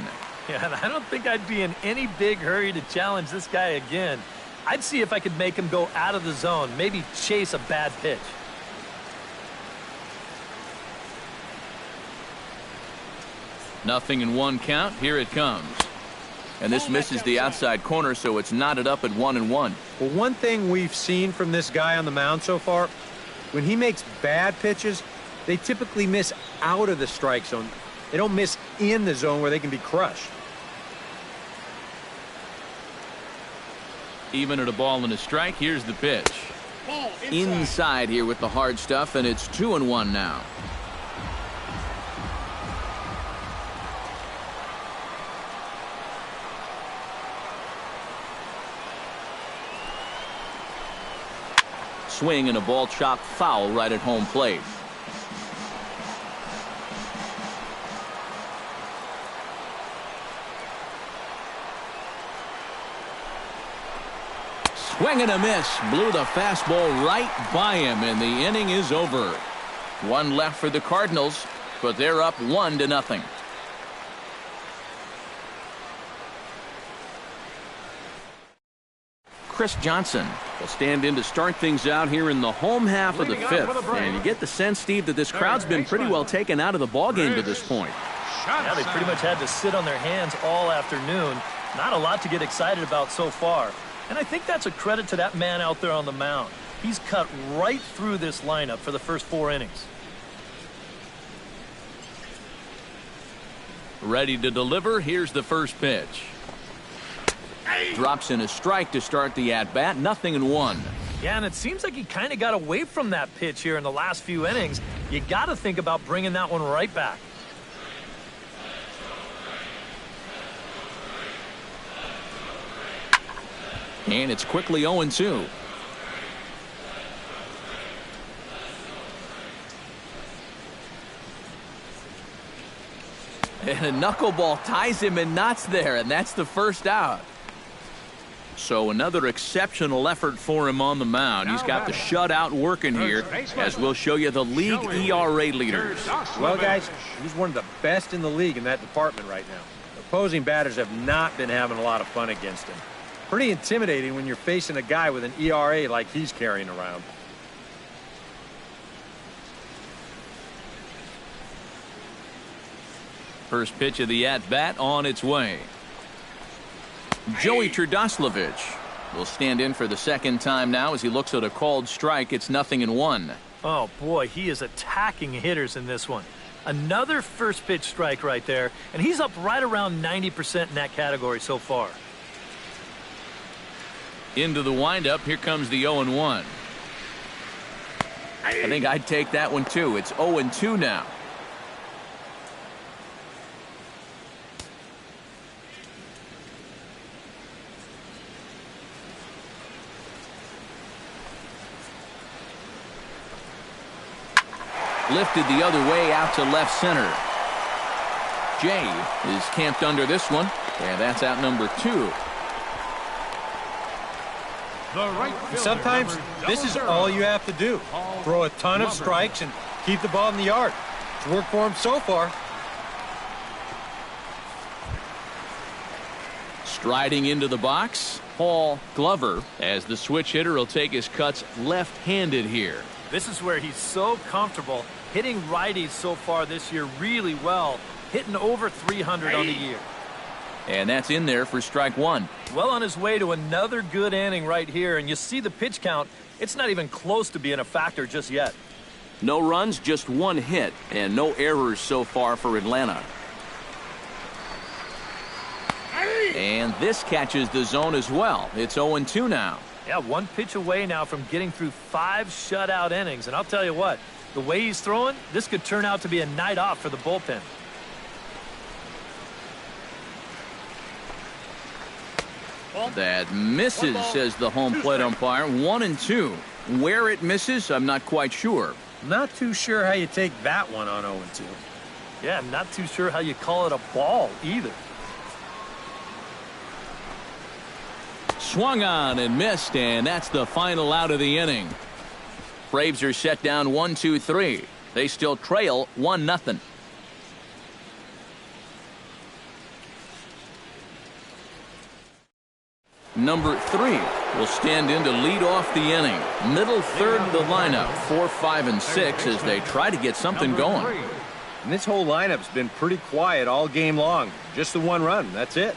Yeah, and I don't think I'd be in any big hurry to challenge this guy again. I'd see if I could make him go out of the zone, maybe chase a bad pitch. Nothing in 1 count. Here it comes. And this misses the outside corner, so it's knotted up at 1-1. Well, one thing we've seen from this guy on the mound so far, When he makes bad pitches, they typically miss out of the strike zone. They don't miss in the zone where they can be crushed. Even at a ball and a strike, here's the pitch. Inside here with the hard stuff, and it's 2-1 now. Swing and a ball chopped foul right at home plate. Swing and a miss. Blew the fastball right by him, and the inning is over. One left for the Cardinals, but they're up 1-0. Chris Johnson will stand in to start things out here in the home half of the fifth. And you get the sense, Steve, that this crowd's been pretty well taken out of the ballgame to this point. Yeah, they pretty much had to sit on their hands all afternoon. Not a lot to get excited about so far. And I think that's a credit to that man out there on the mound. He's cut right through this lineup for the first 4 innings. Ready to deliver. Here's the first pitch. Drops in a strike to start the at-bat. 0-1. Yeah, and it seems like he kind of got away from that pitch here in the last few innings. You got to think about bringing that one right back. And it's quickly 0-2. And a knuckleball ties him in knots there, and that's the first out. So another exceptional effort for him on the mound. He's got the shutout working here, as we'll show you the league ERA leaders. Well, guys, he's one of the best in the league in that department right now. Opposing batters have not been having a lot of fun against him. Pretty intimidating when you're facing a guy with an ERA like he's carrying around. First pitch of the at-bat on its way. Joey Turdoslavich will stand in for the second time now as he looks at a called strike. It's 0-1. Oh, boy, he is attacking hitters in this one. Another first pitch strike right there, and he's up right around 90% in that category so far. Into the windup. Here comes the 0-1. I think I'd take that one, too. It's 0-2 now. Lifted the other way out to left center. Jay is camped under this one, and that's out number 2. Sometimes this is all you have to do. Throw a ton of strikes and keep the ball in the yard. It's worked for him so far. Striding into the box, Paul Glover, as the switch hitter will take his cuts left-handed here. This is where he's so comfortable hitting righties so far this year really well, hitting over 300 on the year. And that's in there for strike 1. Well on his way to another good inning right here, and you see the pitch count. It's not even close to being a factor just yet. No runs, just 1 hit, and no errors so far for Atlanta. And this catches the zone as well. It's 0-2 now. Yeah, 1 pitch away now from getting through 5 shutout innings. And I'll tell you what, the way he's throwing, this could turn out to be a night off for the bullpen. That misses, says the home plate umpire. 1-2. Where it misses, I'm not quite sure. Not too sure how you take that one on 0-2. Yeah, I'm not too sure how you call it a ball either. Swung on and missed, and that's the final out of the inning. Braves are set down 1-2-3. They still trail 1-0. Number 3 will stand in to lead off the inning. Middle third of the lineup, 4, 5, and 6 as they try to get something going. And this whole lineup's been pretty quiet all game long. Just the 1 run. That's it.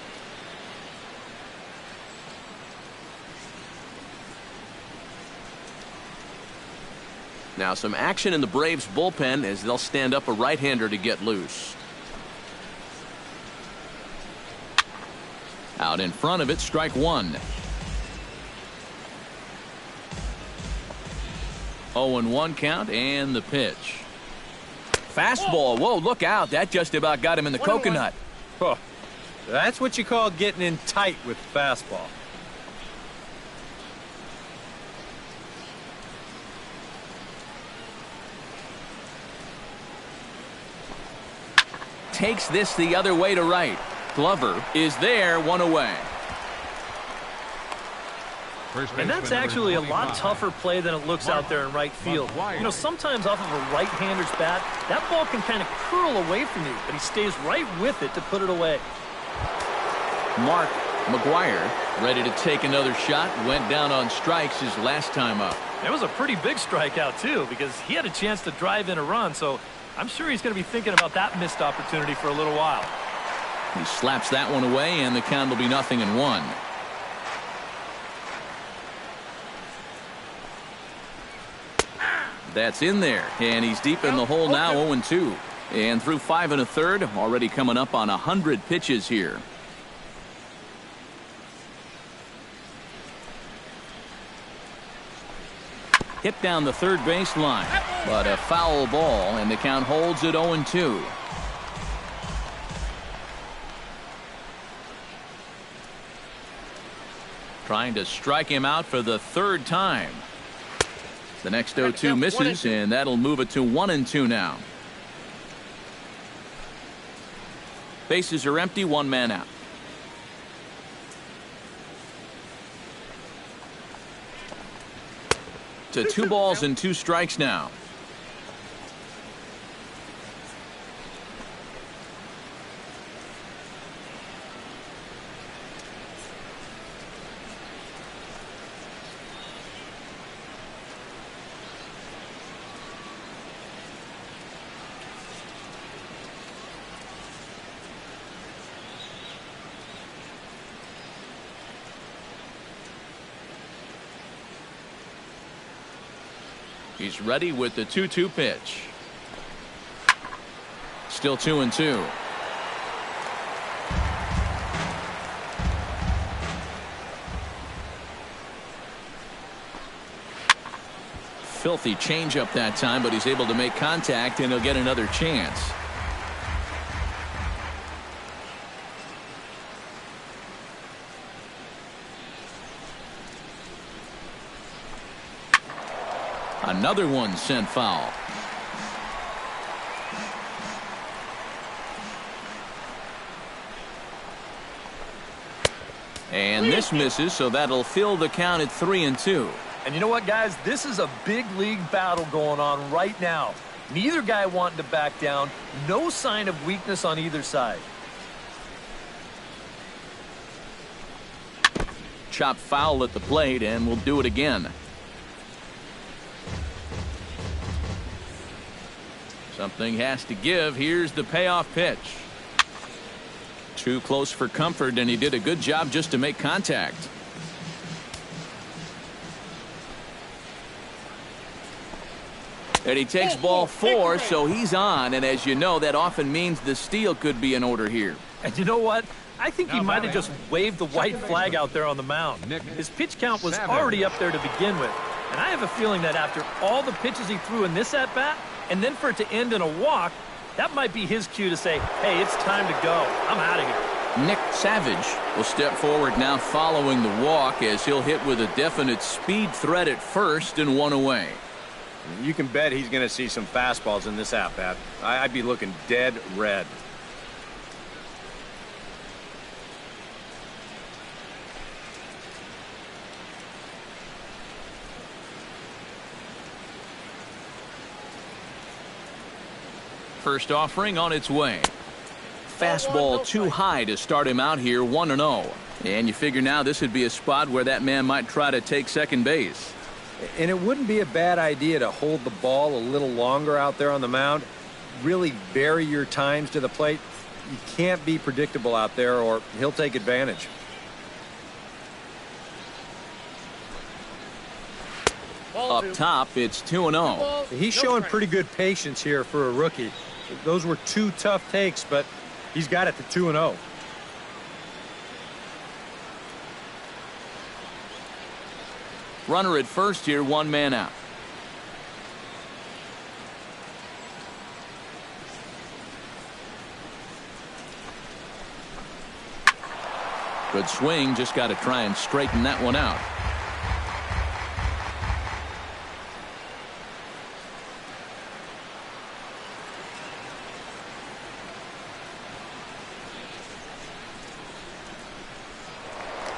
Now some action in the Braves bullpen as they'll stand up a right-hander to get loose. Out in front of it, strike one. 0-1 count and the pitch. Fastball. Whoa, look out. That just about got him in the coconut. Oh, that's what you call getting in tight with the fastball. Takes this the other way to right. Glover is there, one away. And that's actually a lot tougher play than it looks out there in right field. You know, sometimes off of a right-hander's bat, that ball can kind of curl away from you, but he stays right with it to put it away. Mark McGuire ready to take another shot. Went down on strikes his last time up. It was a pretty big strikeout, too, because he had a chance to drive in a run, so I'm sure he's going to be thinking about that missed opportunity for a little while. He slaps that one away, and the count will be 0-1. That's in there, and he's deep in the hole now, 0-2. And through 5 1/3, already coming up on 100 pitches here. Hit down the third base line, but a foul ball, and the count holds at 0-2. Trying to strike him out for the third time. The next 0-2 misses, and that'll move it to 1-2 now. Bases are empty, one man out. To 2 balls and 2 strikes now. He's ready with the 2-2 pitch. Still 2-2. Filthy changeup that time, but he's able to make contact, and he'll get another chance. Another one sent foul. And this misses, so that'll fill the count at 3-2. And you know what, guys? This is a big league battle going on right now. Neither guy wanting to back down. No sign of weakness on either side. Chop foul at the plate, and we'll do it again. Something has to give. Here's the payoff pitch. Too close for comfort, and he did a good job just to make contact. And he takes ball 4, so he's on. And as you know, that often means the steal could be in order here. And you know what? I think he might have just waved the white flag out there on the mound. His pitch count was already up there to begin with. And I have a feeling that after all the pitches he threw in this at-bat, and then for it to end in a walk, that might be his cue to say, hey, it's time to go. I'm out of here. Nick Savage will step forward now following the walk as he'll hit with a definite speed threat at first and one away. You can bet he's going to see some fastballs in this at-bat. I'd be looking dead red. First offering on its way. Fastball too high to start him out here, 1-0. And you figure now this would be a spot where that man might try to take second base. And it wouldn't be a bad idea to hold the ball a little longer out there on the mound. Really vary your times to the plate. You can't be predictable out there or he'll take advantage. Up top, it's 2-0. He's showing pretty good patience here for a rookie. Those were two tough takes, but he's got it to 2-0. Runner at first here, one man out. Good swing, just got to try and straighten that one out.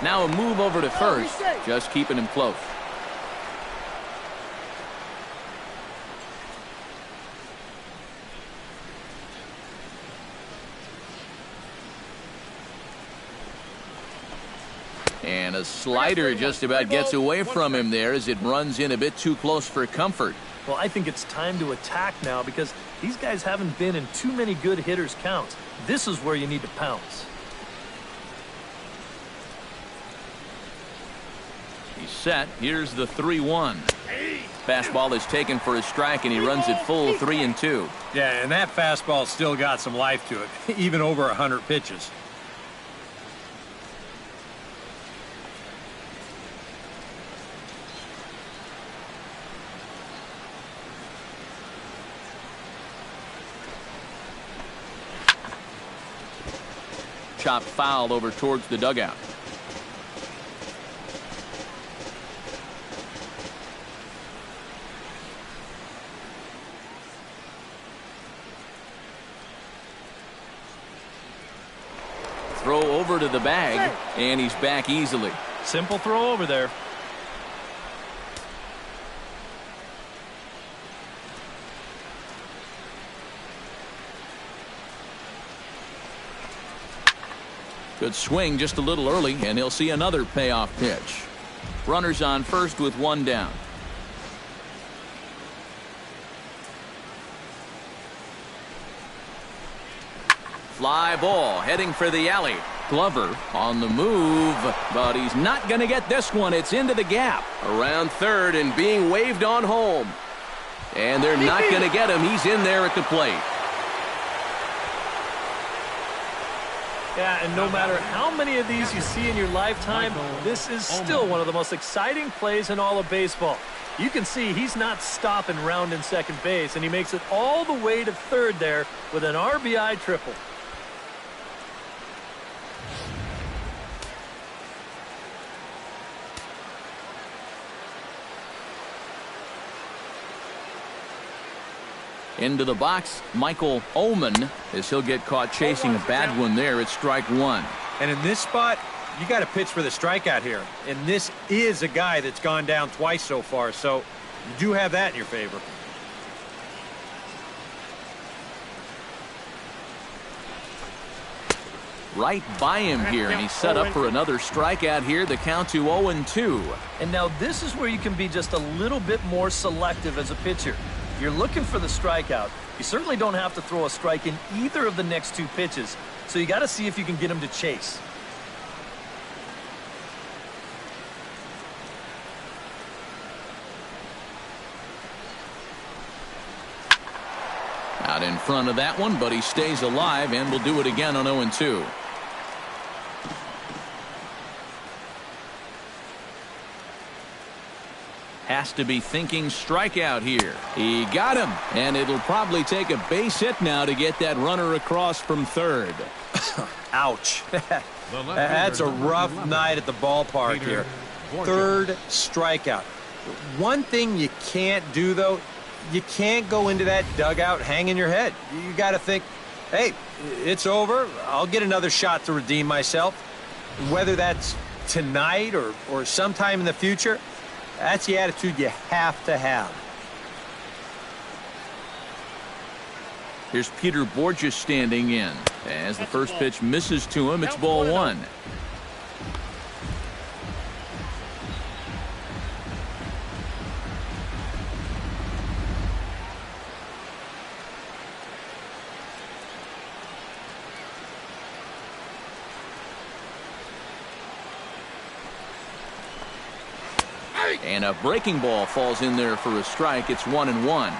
Now a move over to first, just keeping him close. And a slider just about gets away from him there as it runs in a bit too close for comfort. Well, I think it's time to attack now because these guys haven't been in too many good hitters' counts. This is where you need to pounce. He's set. Here's the 3-1. Fastball is taken for a strike, and he runs it full 3-2. Yeah, and that fastball still got some life to it, even over 100 pitches. Chopped foul over towards the dugout. Throw over to the bag, and he's back easily. Simple throw over there. Good swing just a little early, and he'll see another payoff pitch. Runners on first with one down. Fly ball heading for the alley. Glover on the move, but he's not going to get this one. It's into the gap. Around third and being waved on home. And they're not going to get him. He's in there at the plate. Yeah, and no matter how many of these you see in your lifetime, this is still one of the most exciting plays in all of baseball. You can see he's not stopping rounding second base, and he makes it all the way to third there with an RBI triple. Into the box, Michael Oman, as he'll get caught chasing a bad one there at strike one. And in this spot, you got to pitch for the strikeout here. And this is a guy that's gone down twice so far, so you do have that in your favor. Right by him here, and he's set up for another strikeout here. The count to 0-2. And now this is where you can be just a little bit more selective as a pitcher. You're looking for the strikeout. You certainly don't have to throw a strike in either of the next two pitches, so you got to see if you can get him to chase. Out in front of that one, but he stays alive and will do it again on 0-2. Has to be thinking strikeout here. He got him, and it'll probably take a base hit now to get that runner across from third. Ouch. That's a rough night at the ballpark here. Third strikeout. One thing you can't do, though, you can't go into that dugout hanging your head. You got to think, hey, it's over. I'll get another shot to redeem myself. Whether that's tonight or sometime in the future, that's the attitude you have to have. Here's Peter Borges standing in. As the first pitch misses to him, it's ball one. And a breaking ball falls in there for a strike. It's 1-1.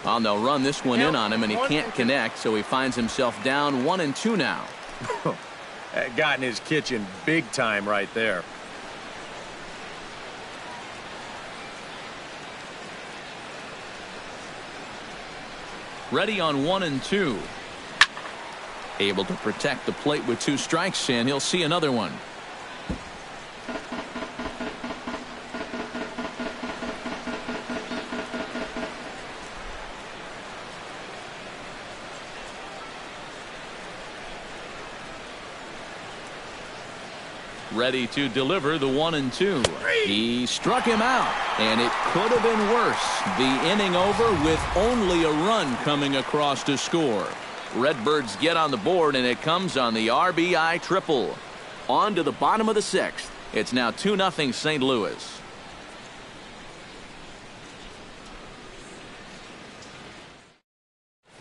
Well, they'll run this one in on him, and he can't connect, so he finds himself down 1-2 now. That got in his kitchen big time right there. Ready on 1-2. Able to protect the plate with 2 strikes, and he'll see another one. Ready to deliver the 1-2. He struck him out, and it could have been worse. The inning over with only a run coming across to score. Redbirds get on the board, and it comes on the RBI triple. On to the bottom of the 6th. It's now 2-0 St. Louis.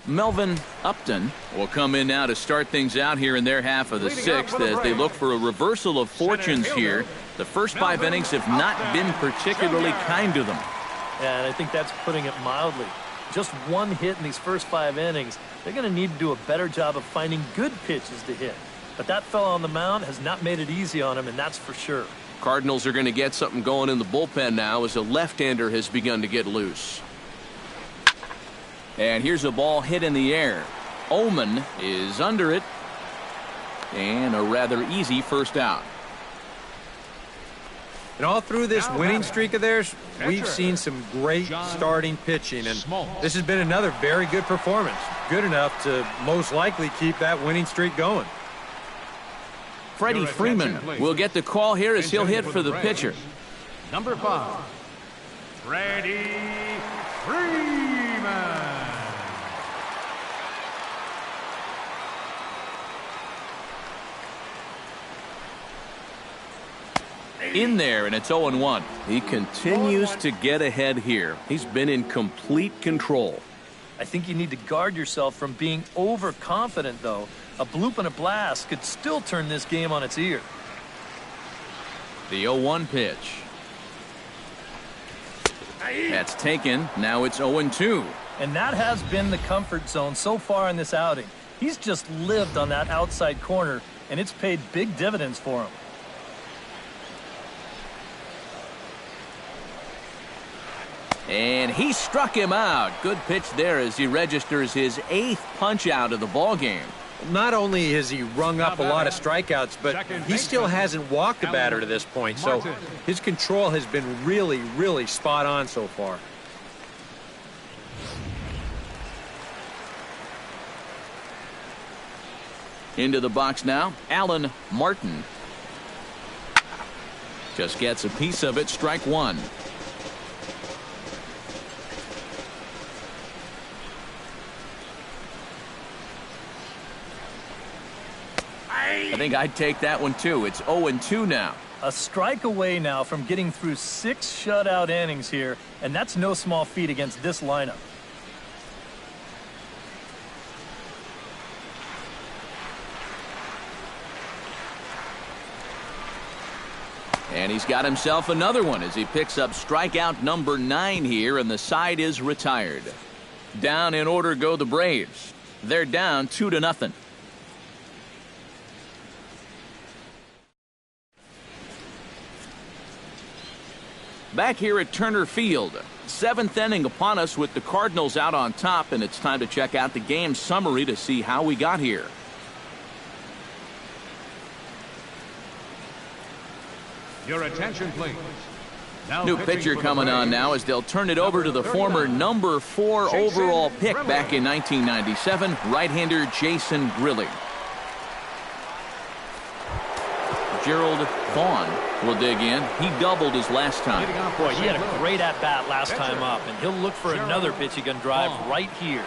Melvin Upton will come in now to start things out here in their half of the 6th as they look for a reversal of fortunes here. The first 5 innings have not been particularly kind to them. Yeah, and I think that's putting it mildly. Just 1 hit in these first 5 innings. They're going to need to do a better job of finding good pitches to hit. But that fellow on the mound has not made it easy on him, and that's for sure. Cardinals are going to get something going in the bullpen now as a left-hander has begun to get loose. And here's a ball hit in the air. Omen is under it. And a rather easy first out. And all through this winning streak of theirs, we've seen some great starting pitching. And this has been another very good performance. Good enough to most likely keep that winning streak going. Freddie Freeman will get the call here as he'll hit for the pitcher. Number 5, Freddie Freeman. In there, and it's 0-1. He continues to get ahead here. He's been in complete control. I think you need to guard yourself from being overconfident, though. A bloop and a blast could still turn this game on its ear. The 0-1 pitch. That's taken. Now it's 0-2. And that has been the comfort zone so far in this outing. He's just lived on that outside corner, and it's paid big dividends for him. And he struck him out. Good pitch there as he registers his 8th punch out of the ball game. Not only has he rung up a lot of strikeouts, but he still hasn't walked a batter to this point. So his control has been really, really spot on so far. Into the box now, Alan Martin. Just gets a piece of it, strike 1. I think I'd take that one too. It's 0-2 now. A strike away now from getting through 6 shutout innings here, and that's no small feat against this lineup. And he's got himself another one as he picks up strikeout number 9 here, and the side is retired. Down in order go the Braves. They're down 2-0. Back here at Turner Field, 7th inning upon us with the Cardinals out on top, and it's time to check out the game summary to see how we got here. Your attention, please. New pitcher coming on now as they'll turn it over to the former number 4 overall pick back in 1997, right-hander Jason Grilli. Gerald Vaughn will dig in. He doubled his last time. Boy, he had a great at-bat last time up, and he'll look for another pitch he can drive right here.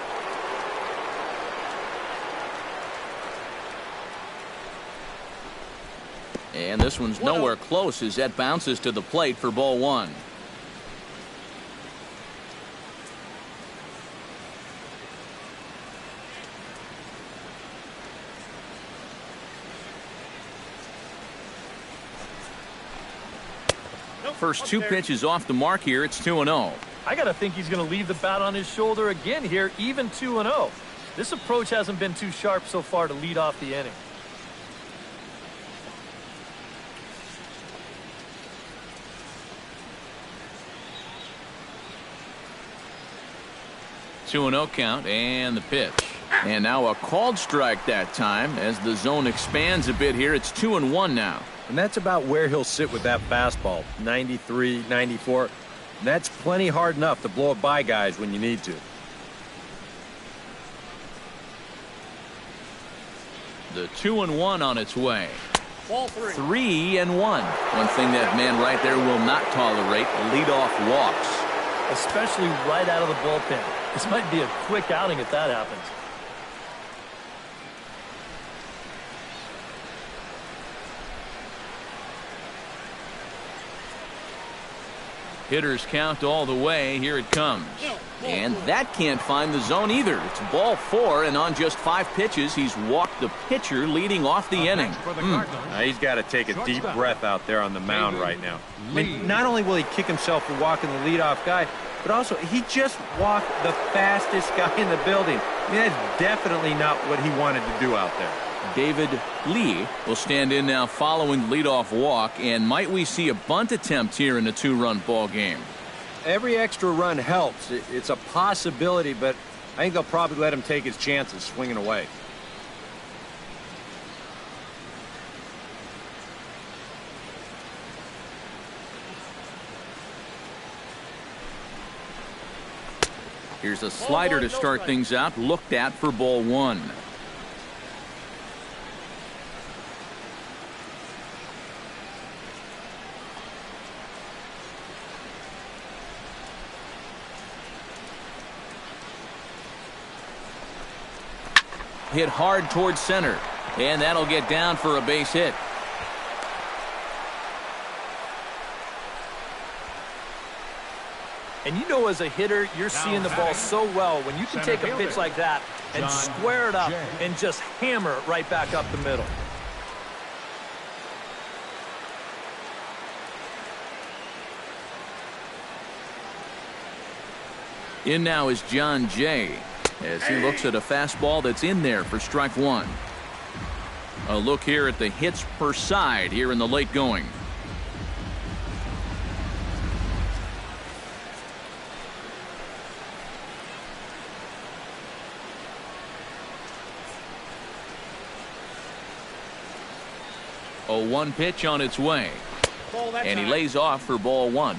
And this one's nowhere close as that bounces to the plate for ball 1. First two pitches off the mark here. It's 2-0. I got to think he's going to leave the bat on his shoulder again here, even 2-0. This approach hasn't been too sharp so far to lead off the inning. Two 2-0 count and the pitch. And now a called strike that time as the zone expands a bit here. It's 2-1 now. And that's about where he'll sit with that fastball, 93, 94. That's plenty hard enough to blow it by guys when you need to. The 2-1 on its way. 3-1. One thing that man right there will not tolerate, leadoff walks. Especially right out of the bullpen. This might be a quick outing if that happens. Hitters count all the way. Here it comes. And that can't find the zone either. It's ball 4, and on just 5 pitches, he's walked the pitcher leading off the inning. He's got to take a deep breath out there on the mound right now. I mean, not only will he kick himself for walking the leadoff guy, but also he just walked the fastest guy in the building. I mean, that's definitely not what he wanted to do out there. David Lee will stand in now following the leadoff walk, and might we see a bunt attempt here in a 2-run ball game? Every extra run helps. It's a possibility, but I think they'll probably let him take his chances swinging away. Here's a slider to start things out, looked at for ball 1. Hit hard towards center, and that'll get down for a base hit. And you know, as a hitter, you're seeing the ball so well when you can take a pitch like that and square it up and just hammer it right back up the middle. In now is John Jay, as he looks at a fastball that's in there for strike 1. A look here at the hits per side here in the late going. A 1 pitch on its way, and he lays off for ball 1.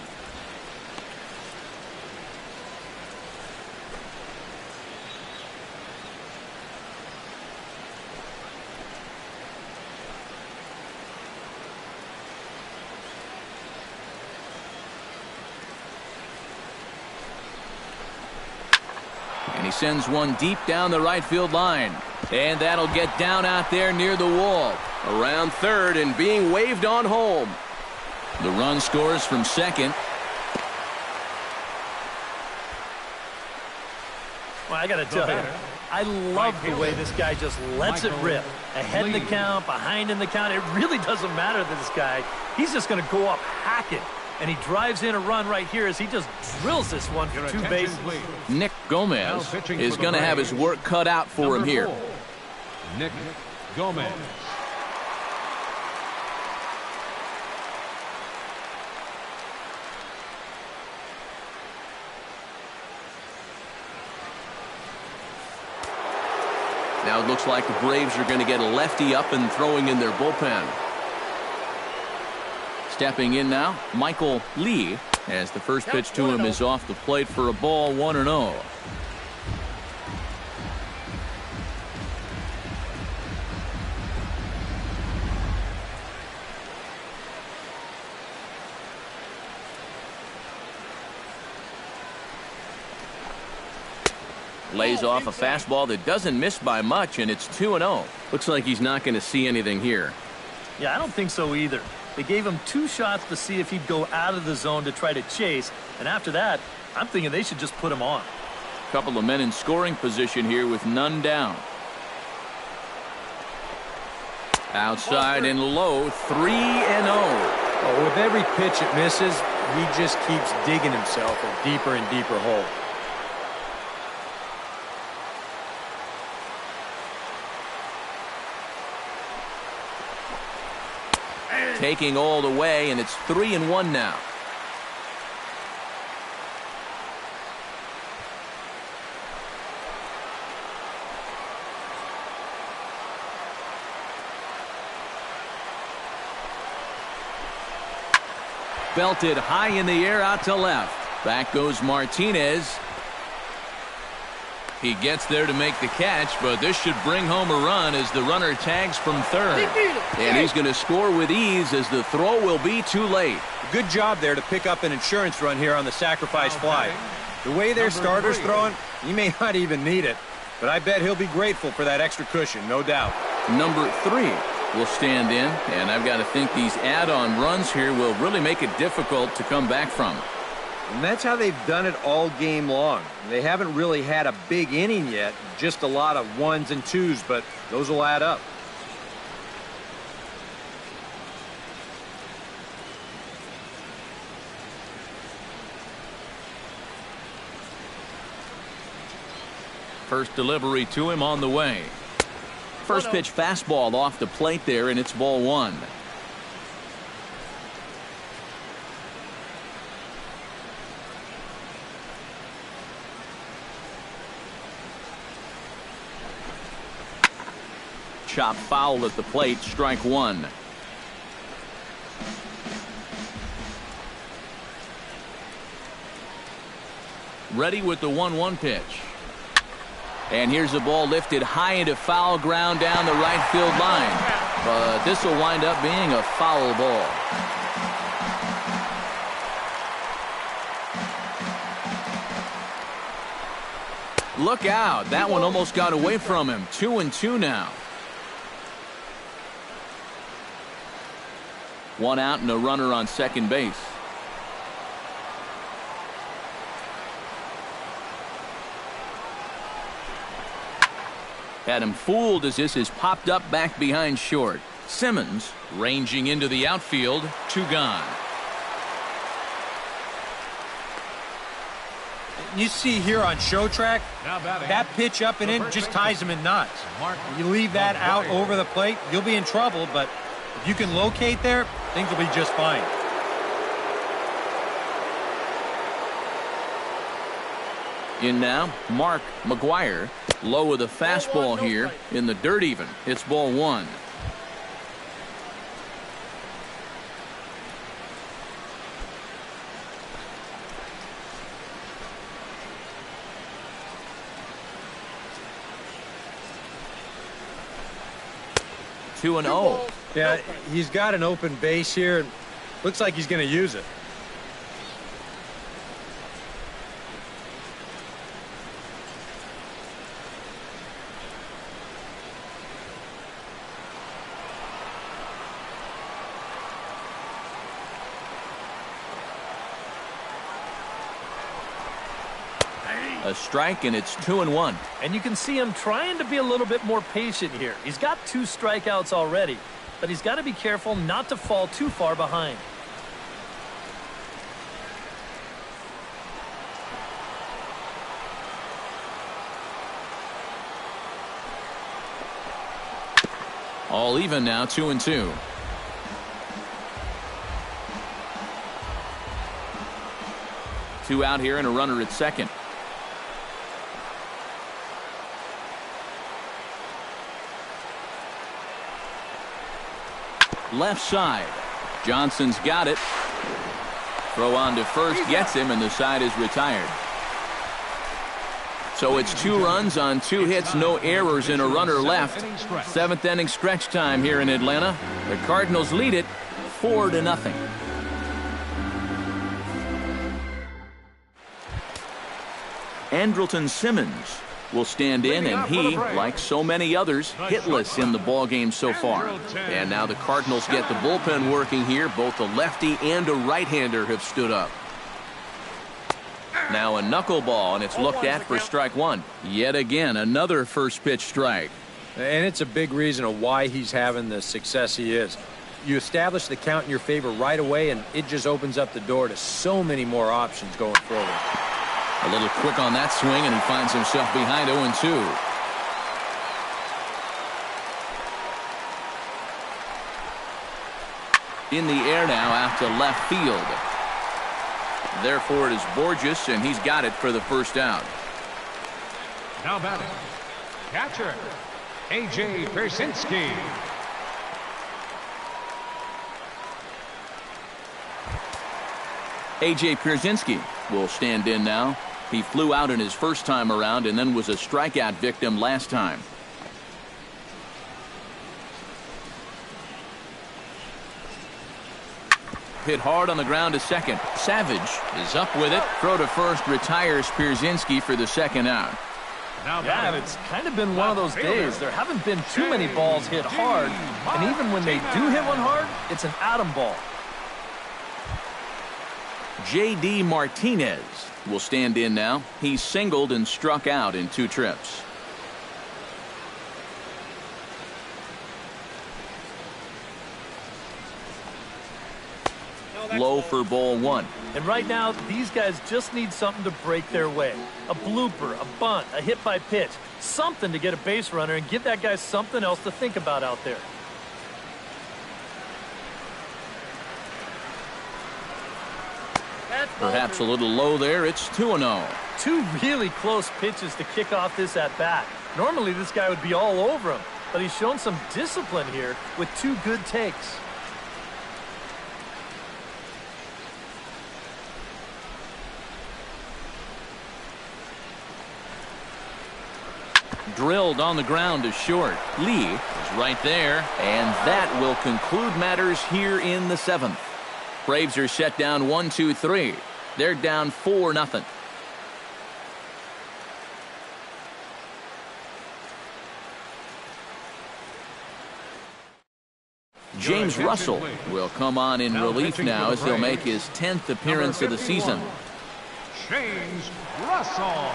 And he sends one deep down the right field line. And that'll get down out there near the wall. Around third and being waved on home. The run scores from second. Well, I got to tell you, I love the way this guy just lets it rip. Ahead in the count, behind in the count. It really doesn't matter to this guy. He's just going to go up hacking. And he drives in a run right here as he just drills this one for 2 bases. Nick Gomez is going to have his work cut out for him here. Nick Gomez. Now it looks like the Braves are going to get a lefty up and throwing in their bullpen. Stepping in now, Michael Lee, as the first pitch to him is off the plate for a ball, 1-0. Lays off a fastball that doesn't miss by much, and it's 2-0. Looks like he's not going to see anything here. Yeah, I don't think so either. They gave him 2 shots to see if he'd go out of the zone to try to chase. And after that, I'm thinking they should just put him on. Couple of men in scoring position here with none down. Outside and low, 3-0. Oh, with every pitch it misses, he just keeps digging himself a deeper and deeper hole. Taking all the way, and it's 3-1 now. Belted high in the air out to left. Back goes Martinez. He gets there to make the catch, but this should bring home a run as the runner tags from third. And he's going to score with ease as the throw will be too late. Good job there to pick up an insurance run here on the sacrifice fly. The way their starter's throwing, he may not even need it, but I bet he'll be grateful for that extra cushion, no doubt. Number 3 will stand in, and I've got to think these add-on runs here will really make it difficult to come back from. And that's how they've done it all game long. They haven't really had a big inning yet, just a lot of 1s and 2s, but those will add up. First delivery to him on the way. First pitch fastball off the plate there, and it's ball 1. Chop foul at the plate, strike 1. Ready with the 1-1 pitch. And here's the ball lifted high into foul ground down the right field line. But this will wind up being a foul ball. Look out. That one almost got away from him. 2-2 now. 1 out and a runner on second base. Had him fooled as this is popped up back behind short. Simmons ranging into the outfield. 2 gone. You see here on Show Track, that pitch up and in just ties him in knots. You leave that out over the plate, you'll be in trouble, but if you can locate there, things will be just fine. In now, Mark McGuire. Low with a fastball here in the dirt even. It's ball 1. Two and 0. Yeah, he's got an open base here. Looks like he's going to use it. A strike, and it's 2-1. And you can see him trying to be a little bit more patient here. He's got 2 strikeouts already, but he's got to be careful not to fall too far behind. All even now, 2-2. Two out here and a runner at second. Left side. Johnson's got it. Throw on to first gets him, and the side is retired. So it's 2 runs on 2 hits, no errors, and a runner left. 7th inning stretch time here in Atlanta. The Cardinals lead it 4-0. Andrelton Simmons will stand in, and he, like so many others, hitless in the ballgame so far. And now the Cardinals get the bullpen working here. Both a lefty and a right-hander have stood up. Now a knuckleball, and it's looked at for strike 1. Yet again, another first pitch strike. And it's a big reason of why he's having the success he is. You establish the count in your favor right away, and it just opens up the door to so many more options going forward. A little quick on that swing, and he finds himself behind 0-2. In the air now out to left field. Therefore, it is Borges, and he's got it for the first out. Now batting, catcher, A.J. Pierzynski. A.J. Pierzynski will stand in now. He flew out in his first time around and then was a strikeout victim last time. Hit hard on the ground to second. Savage is up with it. Throw to first retires Pierzynski for the second out. Yeah, it's kind of been one of those days. There haven't been too many balls hit hard, and even when they do hit one hard, it's an atom ball. J.D. Martinez will stand in now. He singled and struck out in 2 trips. Low for ball 1. And right now, these guys just need something to break their way. A blooper, a bunt, a hit by pitch. Something to get a base runner and give that guy something else to think about out there. Perhaps a little low there. It's 2-0. 2 really close pitches to kick off this at-bat. Normally, this guy would be all over him, but he's shown some discipline here with 2 good takes. Drilled on the ground to short. Lee is right there, and that will conclude matters here in the 7th. Braves are set down 1-2-3. They're down 4-0. James Russell will come on in relief now as he'll make his 10th appearance of the season. James Russell.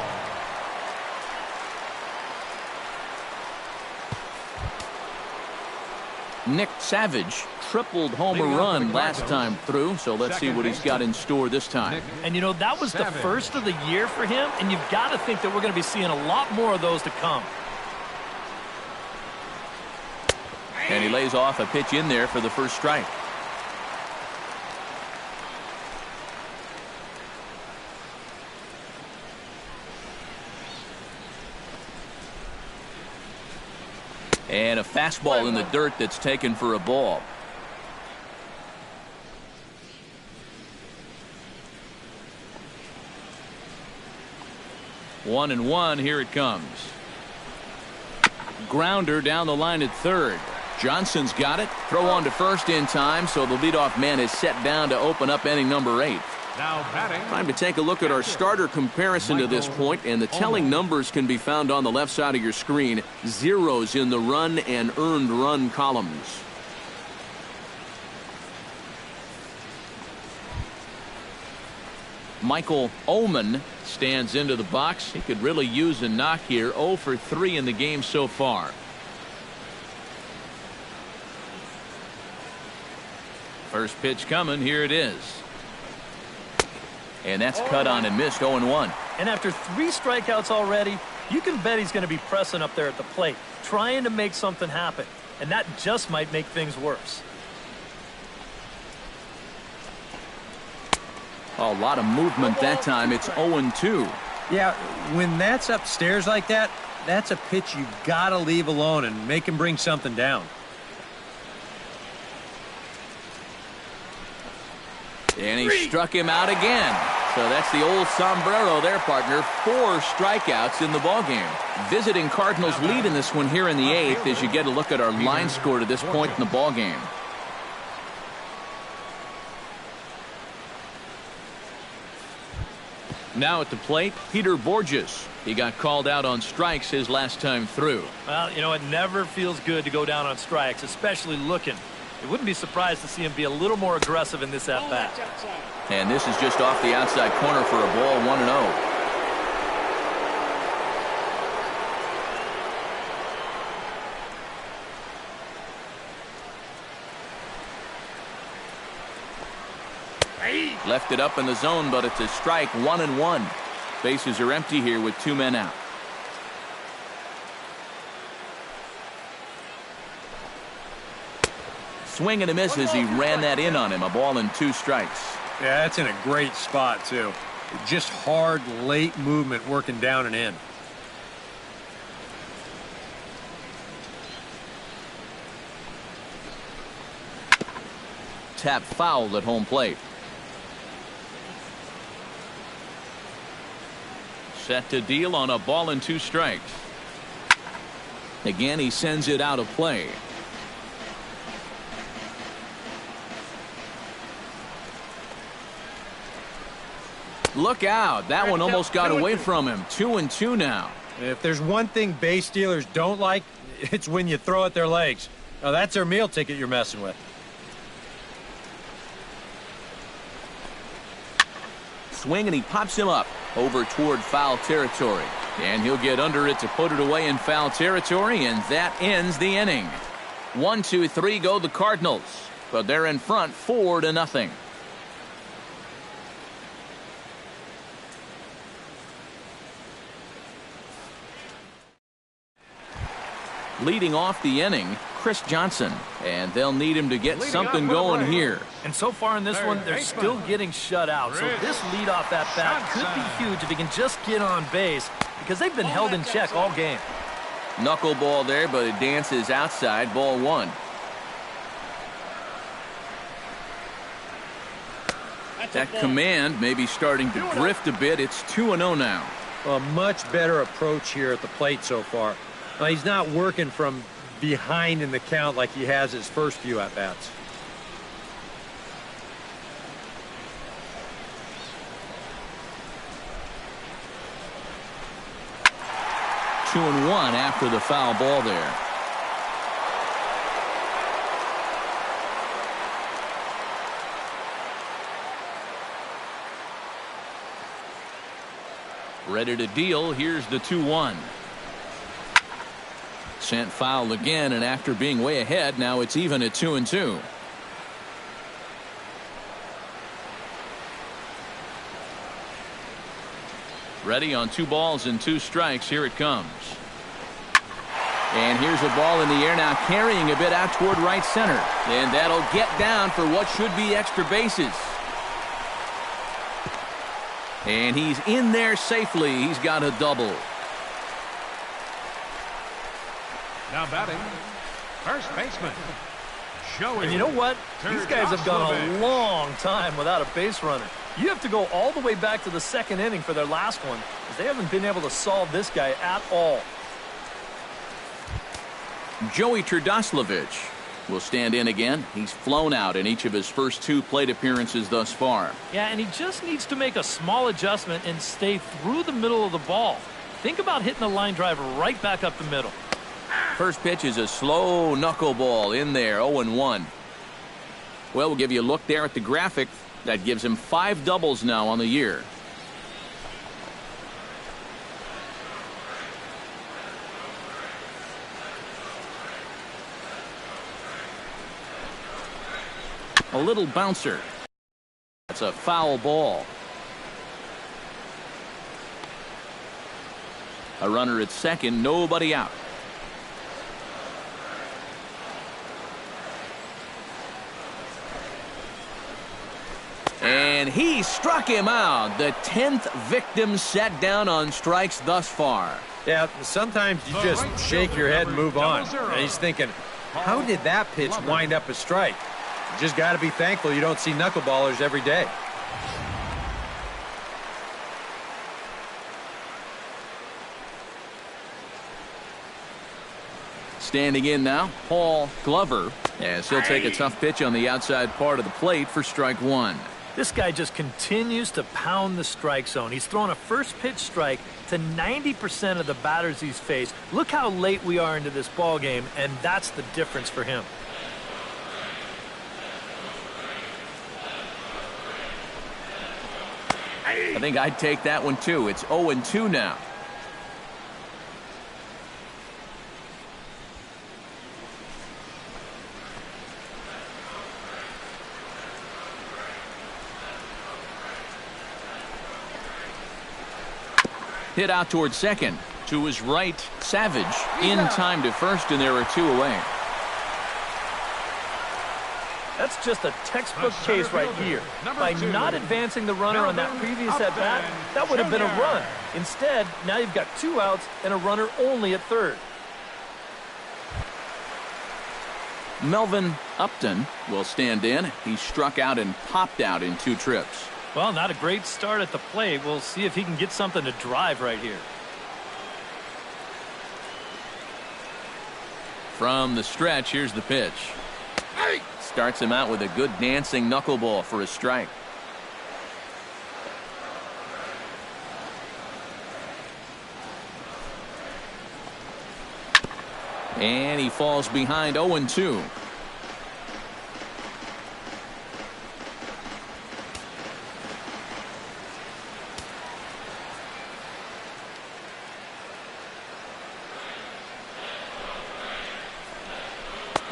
Nick Savage tripled homer run last time through, so let's see what he's got in store this time. And you know, that was the first of the year for him, and you've got to think that we're going to be seeing a lot more of those to come. And he lays off a pitch in there for the first strike. And a fastball in the dirt that's taken for a ball. One and one, here it comes. Grounder down the line at third. Johnson's got it. Throw on to first in time, so the leadoff man is set down to open up inning number 8. Now batting. Time to take a look at our starter comparison to this point, and the telling numbers can be found on the left side of your screen. Zeros in the run and earned run columns. Michael Oman stands into the box. He could really use a knock here. 0 for 3 in the game so far. First pitch coming. Here it is. And that's cut on and missed. 0-1. And after 3 strikeouts already, you can bet he's going to be pressing up there at the plate, trying to make something happen. And that just might make things worse. A lot of movement that time. It's 0-2. Yeah, when that's upstairs like that, that's a pitch you got to leave alone and make him bring something down. And he struck him out again. So that's the old sombrero there, partner. 4 strikeouts in the ballgame. Visiting Cardinals lead in this one here in the 8th as you get a look at our line score to this point in the ballgame. Now at the plate, Peter Borges. He got called out on strikes his last time through. Well, you know, it never feels good to go down on strikes, especially looking. It wouldn't be surprised to see him be a little more aggressive in this at-bat. And this is just off the outside corner for a ball. 1-0. Left it up in the zone, but it's a strike, 1-1. Bases are empty here with 2 men out. Swing and a miss as he ran that in on him. A ball and 2 strikes. Yeah, that's in a great spot, too. Just hard, late movement working down and in. Tap fouled at home plate. Set to deal on a ball and 2 strikes. Again, he sends it out of play. Look out. That one almost got away from him. 2-2 now. If there's one thing base stealers don't like, it's when you throw at their legs. Now, that's their meal ticket you're messing with. Swing, and he pops him up over toward foul territory. And he'll get under it to put it away in foul territory, and that ends the inning. 1-2-3 go the Cardinals, but they're in front 4-0. Leading off the inning, Chris Johnson, and they'll need him to get something going here. And so far in this one, they're still getting shut out. So this leadoff at bat could be huge if he can just get on base, because they've been held in check all game. Knuckleball there, but it dances outside. Ball 1. That command may be starting to drift a bit. It's 2-0 now. A much better approach here at the plate so far. Now, he's not working from behind in the count like he has his first few at-bats. Two and 1 after the foul ball there. Ready to deal. Here's the 2-1. Sent foul again, and after being way ahead, now it's even at 2-2. Ready on 2 balls and 2 strikes. Here it comes. And here's a ball in the air now, carrying a bit out toward right center. And that'll get down for what should be extra bases. And he's in there safely. He's got a double. Now batting, first baseman. And you know what? These guys have gone a long time without a base runner. You have to go all the way back to the 2nd inning for their last one, because they haven't been able to solve this guy at all. Joey Turdoslavich will stand in again. He's flown out in each of his first 2 plate appearances thus far. Yeah, and he just needs to make a small adjustment and stay through the middle of the ball. Think about hitting a line drive right back up the middle. First pitch is a slow knuckleball in there, 0-1. Well, we'll give you a look there at the graphic. That gives him 5 doubles now on the year. A little bouncer. That's a foul ball. A runner at second, nobody out. And he struck him out. The 10th victim set down on strikes thus far. Yeah, sometimes you just shake your head and move on. And he's thinking, how did that pitch wind up a strike? You just got to be thankful you don't see knuckleballers every day. Standing in now, Paul Glover, as he'll take a tough pitch on the outside part of the plate for strike 1. This guy just continues to pound the strike zone. He's thrown a first pitch strike to 90% of the batters he's faced. Look how late we are into this ball game, and that's the difference for him. I think I'd take that one too. It's 0-2 now. Hit out towards second. To his right, Savage in time to first, and there are 2 away. That's just a textbook case right here. By not advancing the runner on that previous at-bat, that would have been a run. Instead, now you've got 2 outs and a runner only at third. Melvin Upton will stand in. He struck out and popped out in 2 trips. Well, not a great start at the plate. We'll see if he can get something to drive right here. From the stretch, here's the pitch. Starts him out with a good dancing knuckleball for a strike. And he falls behind 0-2.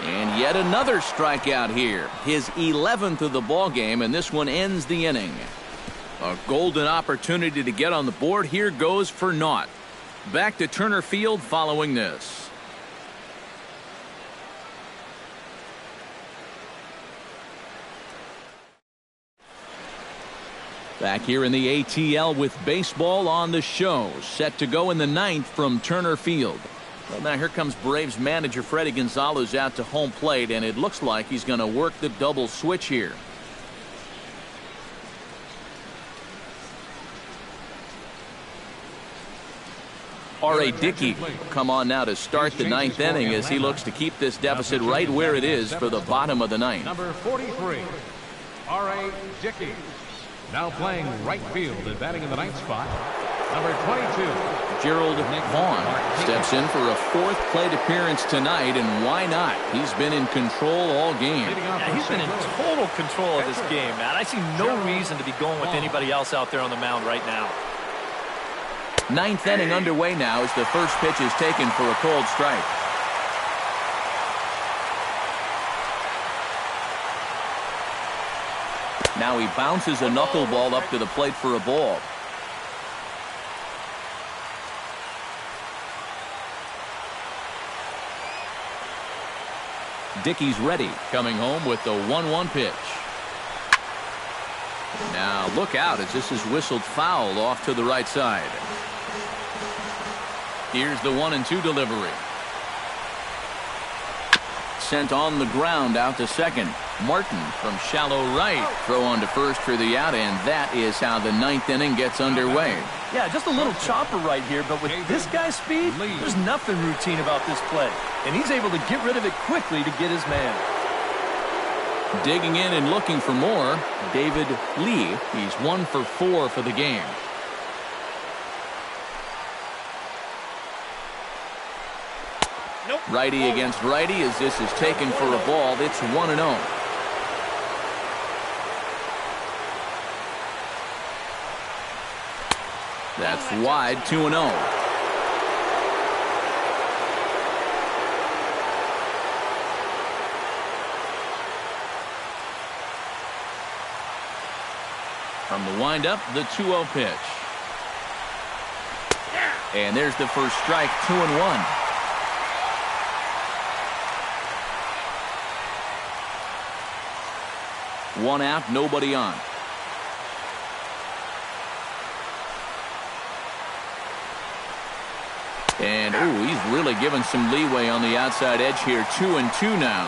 And yet another strikeout here. His 11th of the ball game, and this one ends the inning. A golden opportunity to get on the board here goes for naught. Back to Turner Field following this. Back here in the ATL with baseball on the show. Set to go in the 9th from Turner Field. Well, now here comes Braves manager Freddie Gonzalez out to home plate, and it looks like he's going to work the double switch here. R.A. Dickey come on now to start the 9th inning as he looks to keep this deficit right where it is for the bottom of the 9th. Number 43, R.A. Dickey. Now playing right field and batting in the 9th spot. Number 22. Gerald Vaughn steps in for a 4th plate appearance tonight, and why not? He's been in control all game. Yeah, he's been in total control of this game, Matt. I see no reason to be going with anybody else out there on the mound right now. 9th inning underway now as the first pitch is taken for a cold strike. Now he bounces a knuckleball up to the plate for a ball. Dickey's ready, coming home with the 1-1 pitch. Now look out as this is whistled foul off to the right side. Here's the 1-2 delivery. Sent on the ground out to second. Martin from shallow right. Throw on to first for the out, and that is how the 9th inning gets underway. Yeah, just a little chopper right here, but with this guy's speed, there's nothing routine about this play. And he's able to get rid of it quickly to get his man. Digging in and looking for more, David Lee. He's 1 for 4 for the game. Righty against righty as this is taken for a ball. It's 1-0. That's wide, 2-0. From the windup, the 2-0 pitch. And there's the first strike, 2-1. One out, nobody on. And, ooh, he's really given some leeway on the outside edge here. 2-2 now.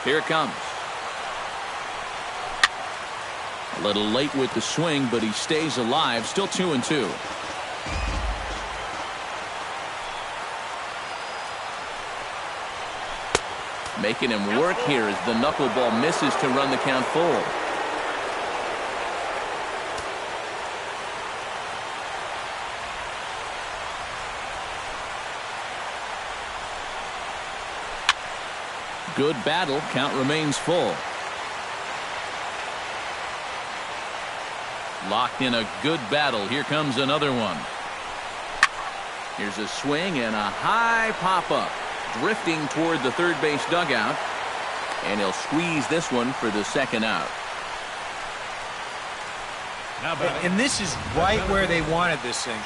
Here it comes. A little late with the swing, but he stays alive. Still 2-2. Making him work here as the knuckleball misses to run the count full. Good battle. Count remains full. Locked in a good battle. Here comes another one. Here's a swing and a high pop-up. drifting toward the third base dugout. And he'll squeeze this one for the second out. And this is right where they wanted this thing.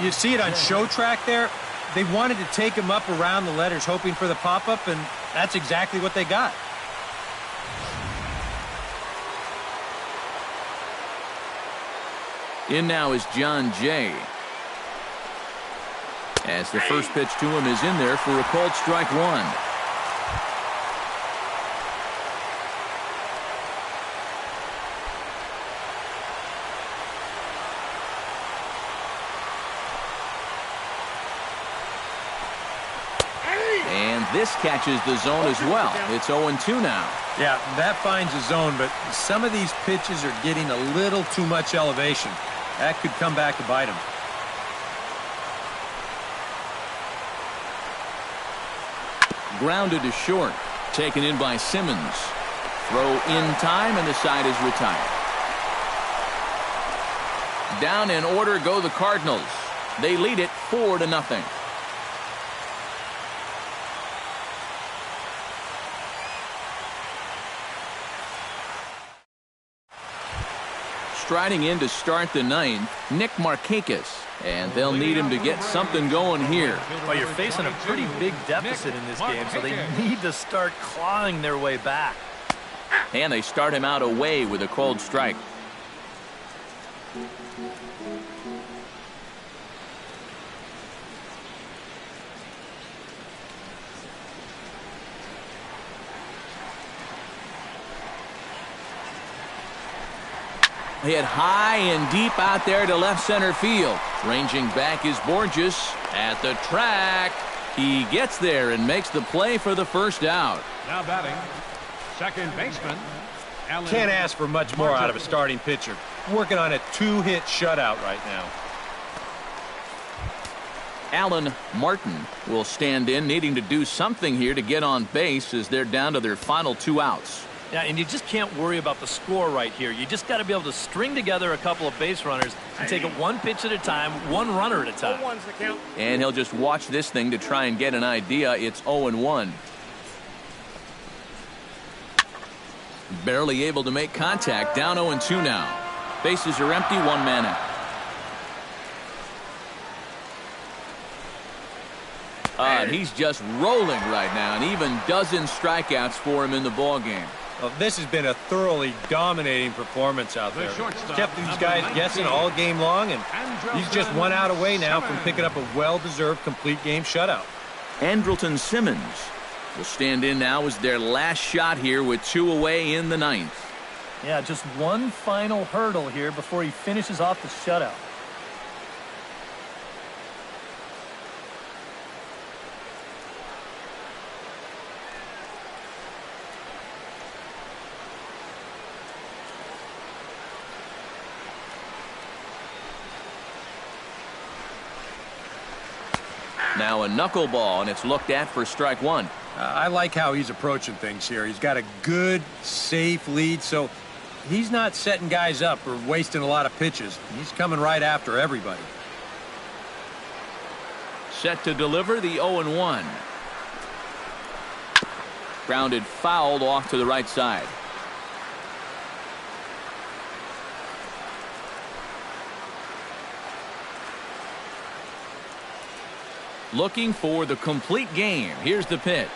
You see it on show track there. They wanted to take him up around the letters, hoping for the pop-up, and that's exactly what they got. In now is John Jay. As the first pitch to him is in there for a called strike one. And this catches the zone as well. It's 0-2 now. Yeah, that finds the zone, but some of these pitches are getting a little too much elevation. That could come back to bite him. Grounded to short. Taken in by Simmons. Throw in time, and the side is retired. Down in order go the Cardinals. They lead it 4-0. Striding in to start the ninth, Nick Markakis. And they'll need him to get something going here. Well, you're facing a pretty big deficit in this game, so they need to start clawing their way back. And they start him out away with a called strike. Hit high and deep out there to left center field. Ranging back is Borges at the track. He gets there and makes the play for the first out. Now batting, second baseman. Can't ask for much more out of a starting pitcher. Working on a 2-hit shutout right now. Alan Martin will stand in, needing to do something here to get on base as they're down to their final 2 outs. Yeah, and you just can't worry about the score right here. You just got to be able to string together a couple of base runners and take it one pitch at a time, one runner at a time. And he'll just watch this thing to try and get an idea. It's 0-1. Barely able to make contact. Down 0-2 now. Bases are empty. 1 man out. He's just rolling right now, and even dozen strikeouts for him in the ball game. Well, this has been a thoroughly dominating performance out there. Kept these guys guessing all game long, and he's just 1 out away now from picking up a well-deserved complete game shutout. Andrelton Simmons will stand in now as their last shot here with 2 away in the ninth. Yeah, just one final hurdle here before he finishes off the shutout. Now a knuckleball, and it's looked at for strike one. I like how he's approaching things here. He's got a good, safe lead, so he's not setting guys up or wasting a lot of pitches. He's coming right after everybody. Set to deliver the 0-1. Grounded fouled off to the right side. Looking for the complete game. Here's the pitch.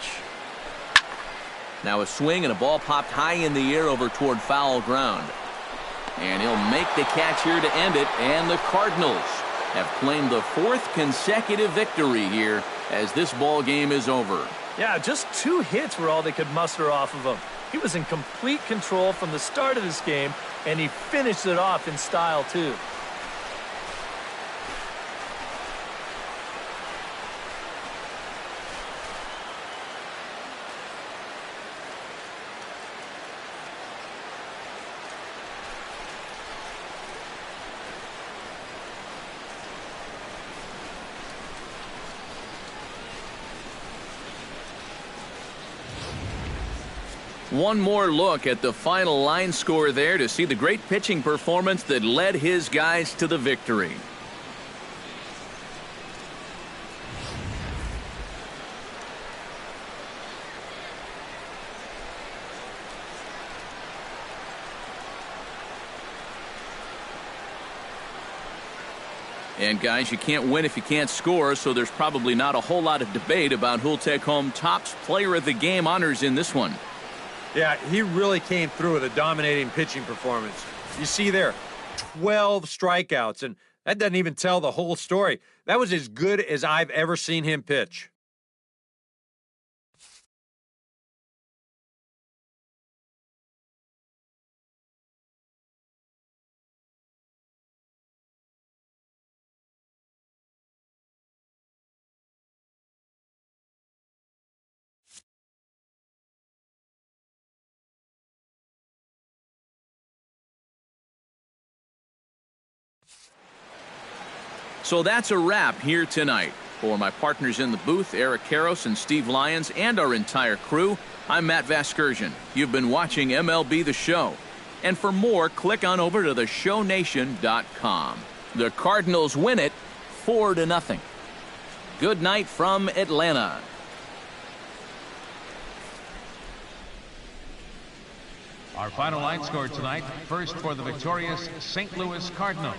Now a swing and a ball popped high in the air over toward foul ground. And he'll make the catch here to end it. And the Cardinals have claimed the 4th consecutive victory here as this ball game is over. Yeah, just 2 hits were all they could muster off of him. He was in complete control from the start of this game, and he finished it off in style, too. One more look at the final line score there to see the great pitching performance that led his guys to the victory. And guys, you can't win if you can't score, so there's probably not a whole lot of debate about who'll take home Topps Player of the Game honors in this one. Yeah, he really came through with a dominating pitching performance. You see there, 12 strikeouts, and that doesn't even tell the whole story. That was as good as I've ever seen him pitch. So that's a wrap here tonight. For my partners in the booth, Eric Karros and Steve Lyons, and our entire crew, I'm Matt Vasgersian. You've been watching MLB The Show. And for more, click on over to theshownation.com. The Cardinals win it 4-0. Good night from Atlanta. Our final line score tonight, first for the victorious St. Louis Cardinals.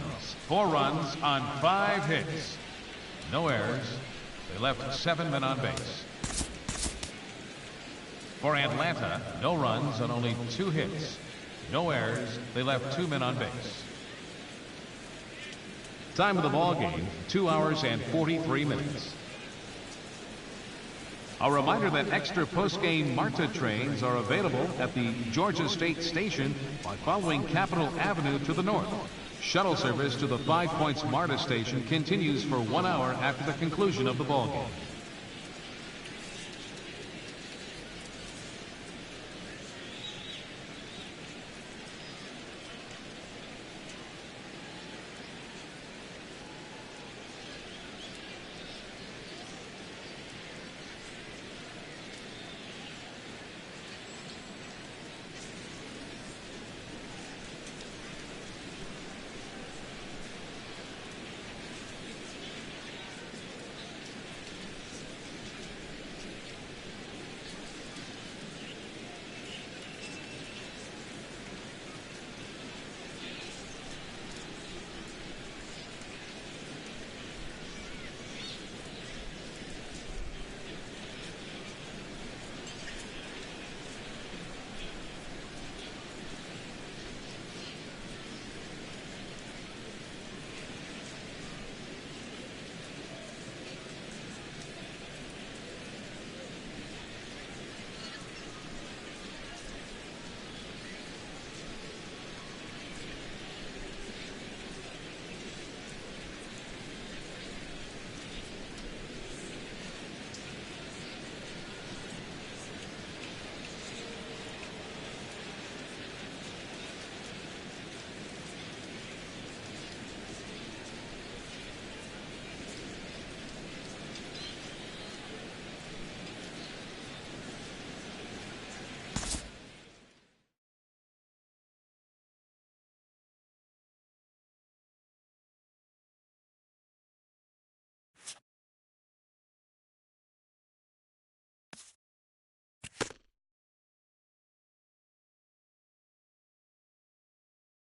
4 runs on 5 hits. No errors. They left 7 men on base. For Atlanta, no runs on only 2 hits. No errors. They left 2 men on base. Time of the ball game, 2 hours and 43 minutes. A reminder that extra post-game MARTA trains are available at the Georgia State Station by following Capitol Avenue to the north. Shuttle service to the 5 Points MARTA station continues for 1 hour after the conclusion of the ballgame.